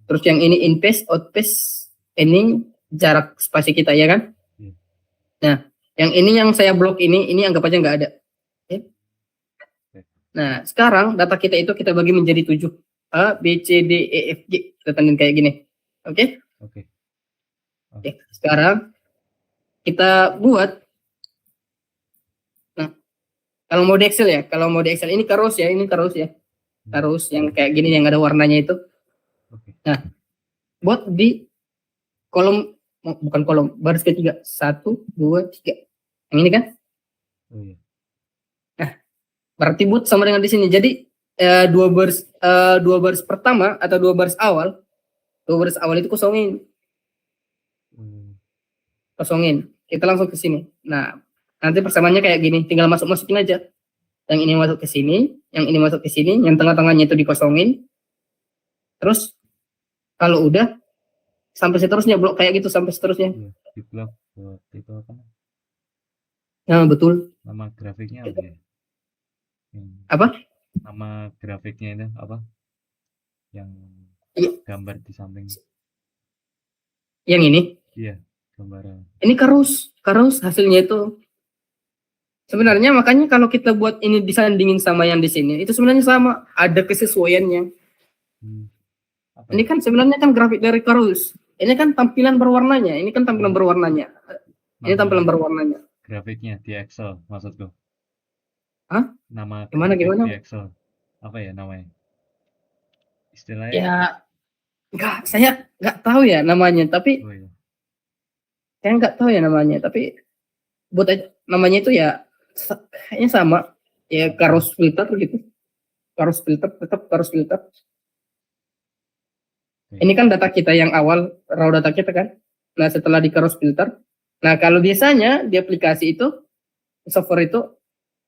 Terus yang ini in paste, out paste, ini jarak spasi kita ya kan? Nah, yang ini yang saya blok ini anggap aja nggak ada. Oke. Nah, sekarang data kita itu kita bagi menjadi 7. A, B, C, D, E, F, G. Kita tandain kayak gini. Oke? Oke. Oke, sekarang kita buat. Nah, kalau mau di Excel ya, ini karus ya, karus yang kayak gini yang ada warnanya itu. Nah, buat di kolom, bukan kolom, baris ketiga, 1, 2, 3. Yang ini kan? Oh iya. Nah, berarti buat sama dengan di sini. Jadi dua baris pertama atau dua baris awal itu kosongin. Kita langsung ke sini. Nah, nanti persamaannya kayak gini, tinggal masukin aja. Yang ini masuk ke sini, yang ini masuk ke sini, yang tengah-tengahnya itu dikosongin. Terus kalau udah sampai seterusnya, blok kayak gitu sampai seterusnya. Iya, di blok buat itu apa? Nah, betul. Nama grafiknya apa ya? Apa? Nama grafiknya itu apa? Yang gambar di samping. Yang ini? Iya, gambar. Ini karus hasilnya itu. Sebenarnya makanya kalau kita buat ini disandingin sama yang di sini, itu sebenarnya sama, ada kesesuaiannya. Ini kan sebenarnya kan grafik dari karus. Ini kan tampilan berwarnanya. Ini tampilan berwarnanya. Grafiknya di Excel maksudku. Hah? Nama Gimana? di Excel. Apa ya namanya? Istilahnya? Ya, saya nggak tahu ya namanya. Tapi saya nggak tahu ya namanya. Tapi buat namanya itu ya kayaknya sama. Ya karus filter gitu. Tetap karus filter. Ini kan data kita yang awal, raw data kita kan. Nah, setelah di cross filter. Nah, kalau biasanya di aplikasi itu, software itu,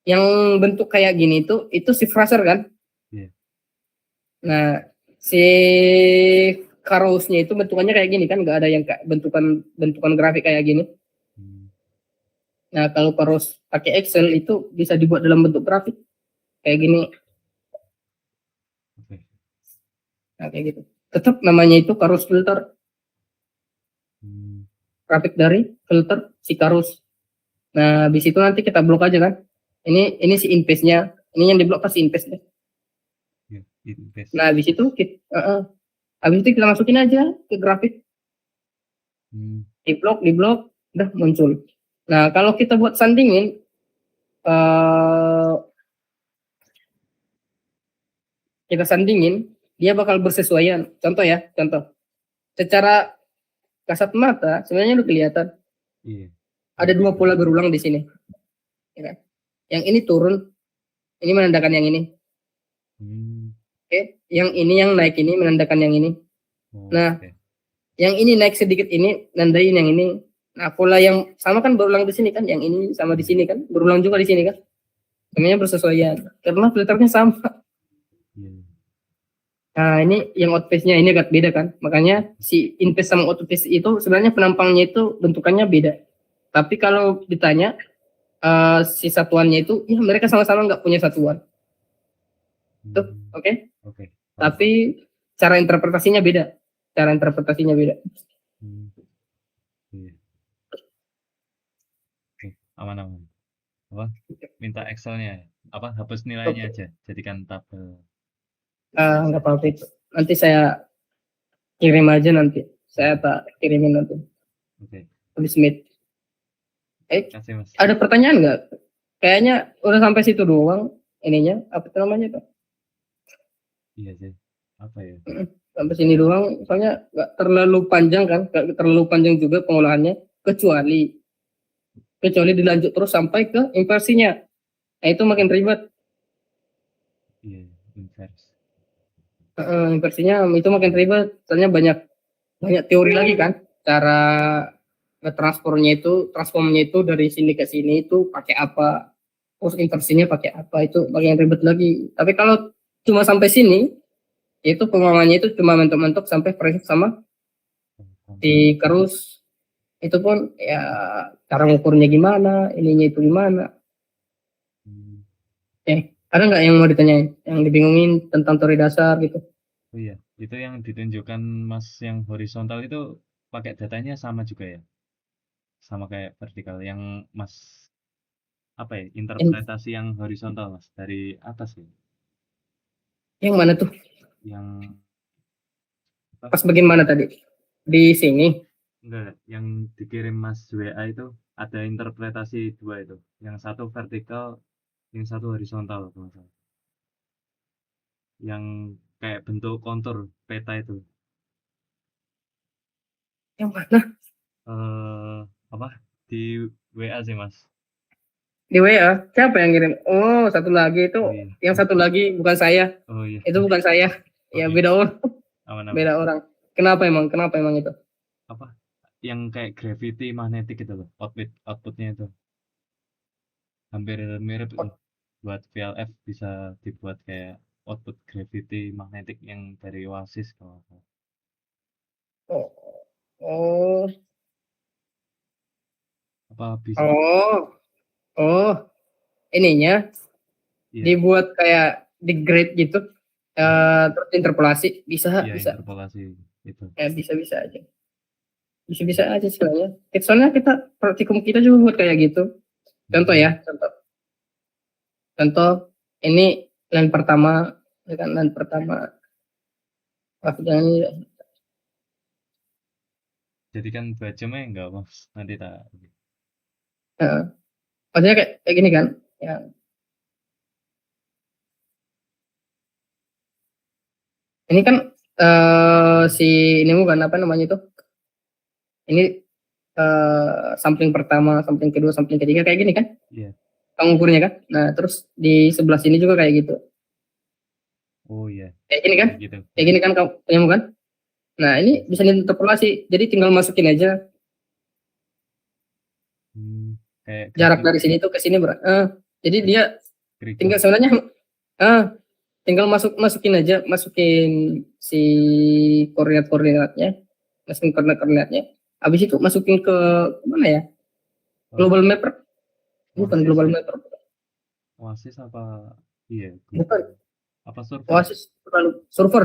yang bentuk kayak gini itu shift phrasal kan? Iya. Nah, si Karosnya itu bentukannya kayak gini kan, nggak ada yang kayak bentukan grafik kayak gini. Nah, kalau Karos pakai Excel itu bisa dibuat dalam bentuk grafik kayak gini. Oke. Nah, kayak gitu. Tetap namanya itu Karos filter, grafik dari filter si Karos. Nah, di situ nanti kita blok aja kan. Ini si inpace-nya, ini yang diblok pasti inpace-nya. Ya, invest. Nah, habis itu habis itu kita masukin aja ke grafik. Di blok, udah muncul. Nah, kalau kita buat sandingin, kita sandingin, dia bakal bersesuaian. Contoh ya, contoh. Secara kasat mata, sebenarnya udah kelihatan. Iya. Ada dua pola berulang di sini. Ya kan? Yang ini turun, ini menandakan yang ini. Oke, yang ini yang naik ini menandakan yang ini. Nah, yang ini naik sedikit ini nandain yang ini. Nah, pola yang sama kan berulang di sini kan, yang ini sama di sini kan, berulang juga di sini kan. Semuanya bersesuaian karena filternya sama. Nah, ini yang outpace-nya ini agak beda kan. Makanya si inpace sama outpace itu sebenarnya penampangnya itu bentukannya beda. Tapi kalau ditanya si satuannya itu, ya mereka sama-sama nggak punya satuan. Tuh, oke? Oke. Tapi cara interpretasinya beda. Cara interpretasinya beda. Oke, aman-aman. Apa? Minta Excel-nya, apa? Hapus nilainya aja, jadikan tabel. Nggak apa-apa itu. Nanti saya kirim aja nanti. Saya tak kirimin nanti. Oke. Habis meet. Kasih, Mas. Ada pertanyaan nggak? Kayaknya udah sampai situ doang ininya. Apa itu namanya, Pak? Iya sih. Apa ya? Sampai sini doang. Soalnya nggak terlalu panjang kan. Nggak terlalu panjang juga pengolahannya. Kecuali dilanjut terus sampai ke inversinya. Nah, itu makin ribet. Iya, inverse. Inversinya itu makin ribet. Soalnya banyak teori lagi kan. Cara transformnya itu dari sini ke sini itu pakai apa, terus inversinya pakai apa, itu bagian ribet lagi. Tapi kalau cuma sampai sini, itu pengulangannya itu cuma mentok-mentok sampai prinsip sama di Karus. Itu pun ya cara ngukurnya gimana, ininya itu gimana. Ada nggak yang mau ditanyain, yang dibingungin tentang teori dasar gitu? Oh iya, itu yang ditunjukkan Mas yang horizontal itu pakai datanya sama juga ya? Sama kayak vertikal yang Mas apa ya? Interpretasi yang horizontal Mas dari atas ya? Yang mana tuh? Yang Pas bagaimana tadi? Di sini? Enggak, yang dikirim Mas WA itu ada interpretasi dua itu. Yang satu vertikal, yang satu horizontal kalau nggak salah. Yang kayak bentuk kontur peta itu. Yang mana? Apa? Di WA sih Mas. Di WA? Siapa yang kirim? Oh, satu lagi itu. Oh, iya. Yang satu lagi bukan saya. Oh iya. Itu bukan saya. Ya Oke. beda orang. Aman-aman. Beda orang. Kenapa emang? Kenapa emang itu? Apa? Yang kayak gravity magnetic gitu loh. Outputnya itu. Hampir mirip sih. Buat VLF bisa dibuat kayak output gravity magnetic yang dari Oasis kalau nggak salah. Oh. Oh. Apa bisa? Oh. Ininya dibuat kayak di grade gitu. Terus interpolasi bisa. Iya, interpolasi itu. Ya bisa aja. Bisa aja sebenarnya. Soalnya kita praktikum kita juga buat kayak gitu. Contoh ya, contoh ini line pertama, ya kan, line pertama. Jangan. Jadi kan bacanya enggak Mas, nanti tak. Maksudnya kayak gini kan, ya. Ini kan si ini bukan apa namanya itu. Ini sampling pertama, sampling kedua, sampling ketiga kayak gini kan? Iya. Pengukurnya kan. Nah, terus di sebelah sini juga kayak gitu. Oh iya. Kayak gini kan? Gitu. Kayak gini kan kamu kan? Nah, ini bisa diinterpolasi. Jadi tinggal masukin aja. Kayak jarak dari sini tuh ke sini jadi dia Kriko. tinggal sebenarnya tinggal masukin aja, masukin si koordinatnya, masukin koordinatnya. Habis itu masukin ke mana ya? Global Mapper, bukan Oasis, Global Mapper, Oasis apa? Iya, bukan Google. Apa server? Oasis, bukan server.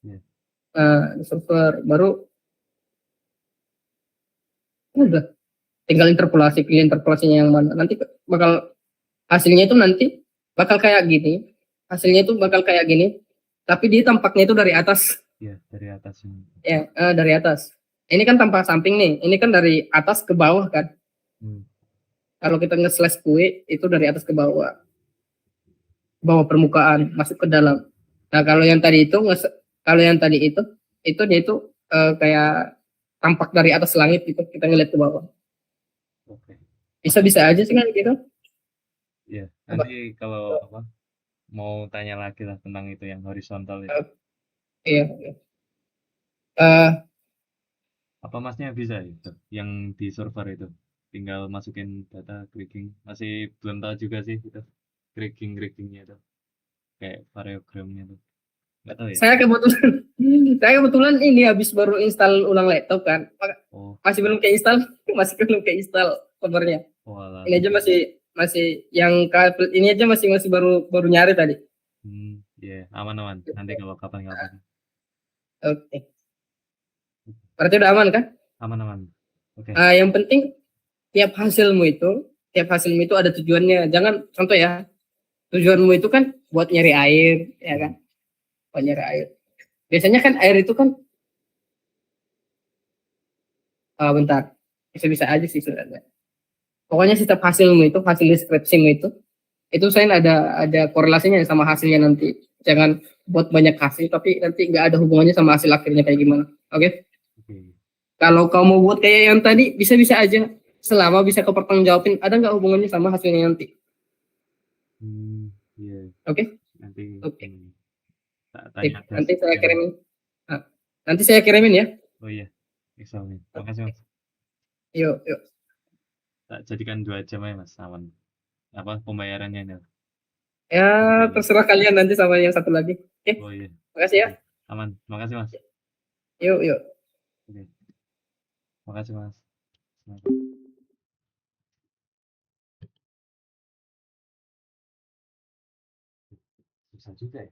Iya. Nah, di server baru udah tinggal interpolasi, pilih interpolasinya yang mana. Nanti bakal hasilnya itu nanti bakal kayak gini. Hasilnya itu bakal kayak gini, tapi dia tampaknya itu dari atas. Iya, dari atas ini. Ya, dari atas. Ini kan tampak samping nih. Ini kan dari atas ke bawah kan. Hmm. Kalau kita nge-slash kue itu dari atas ke bawah. Bawah permukaan masuk ke dalam. Nah, kalau yang tadi itu dia itu kayak tampak dari atas langit gitu. Kita ngeliat ke bawah. Oke. Bisa-bisa aja sih kan gitu. Iya, Coba. nanti kalau apa mau tanya lagi lah tentang itu yang horizontal itu. Eh, iya. Eh, Apa masnya bisa itu yang di server itu? Tinggal masukin data kriging. Masih belum tahu juga sih itu krigingnya itu. Kayak variogramnya tuh. Nggak tahu ya. saya kebetulan saya kebetulan ini habis baru install ulang laptop kan. Oh, Masih belum keinstall, masih belum keinstall covernya. oh alah, Ini aja masih masih yang kabel ini aja masih masih baru baru nyari tadi. iya, aman-aman. Nanti kalau kapan-kapan. Oke. Berarti udah aman kan? Aman-aman. Oke. Yang penting tiap hasilmu itu ada tujuannya. Jangan contoh ya, tujuanmu itu kan buat nyari air, ya kan? Buat nyari air. Biasanya kan air itu kan bentar. Bisa-bisa aja sih sebenarnya. Pokoknya setiap hasilmu itu, hasil deskripsimu itu saya ada korelasinya sama hasilnya nanti. Jangan buat banyak hasil tapi nanti nggak ada hubungannya sama hasil akhirnya kayak gimana. Oke? Oke. Kalau kamu buat kayak yang tadi bisa-bisa aja selama bisa kepertanggungjawabin ada nggak hubungannya sama hasilnya nanti. Iya. Oke? Nanti Oke. tak Sip. tanya Nanti saya yang kirimin. Nah, nanti saya kirimin ya. oh iya, Excelnya. Makasih Mas. Yuk, yuk. Tak jadikan 2 jam aja Mas, aman. Apa pembayarannya ini? Ya, Harganya. terserah kalian nanti sama yang satu lagi. Oke. Oh iya. Makasih ya. Oke. Aman. Makasih Mas. Yuk, yuk. Oke. Makasih Mas. Susah juga ya.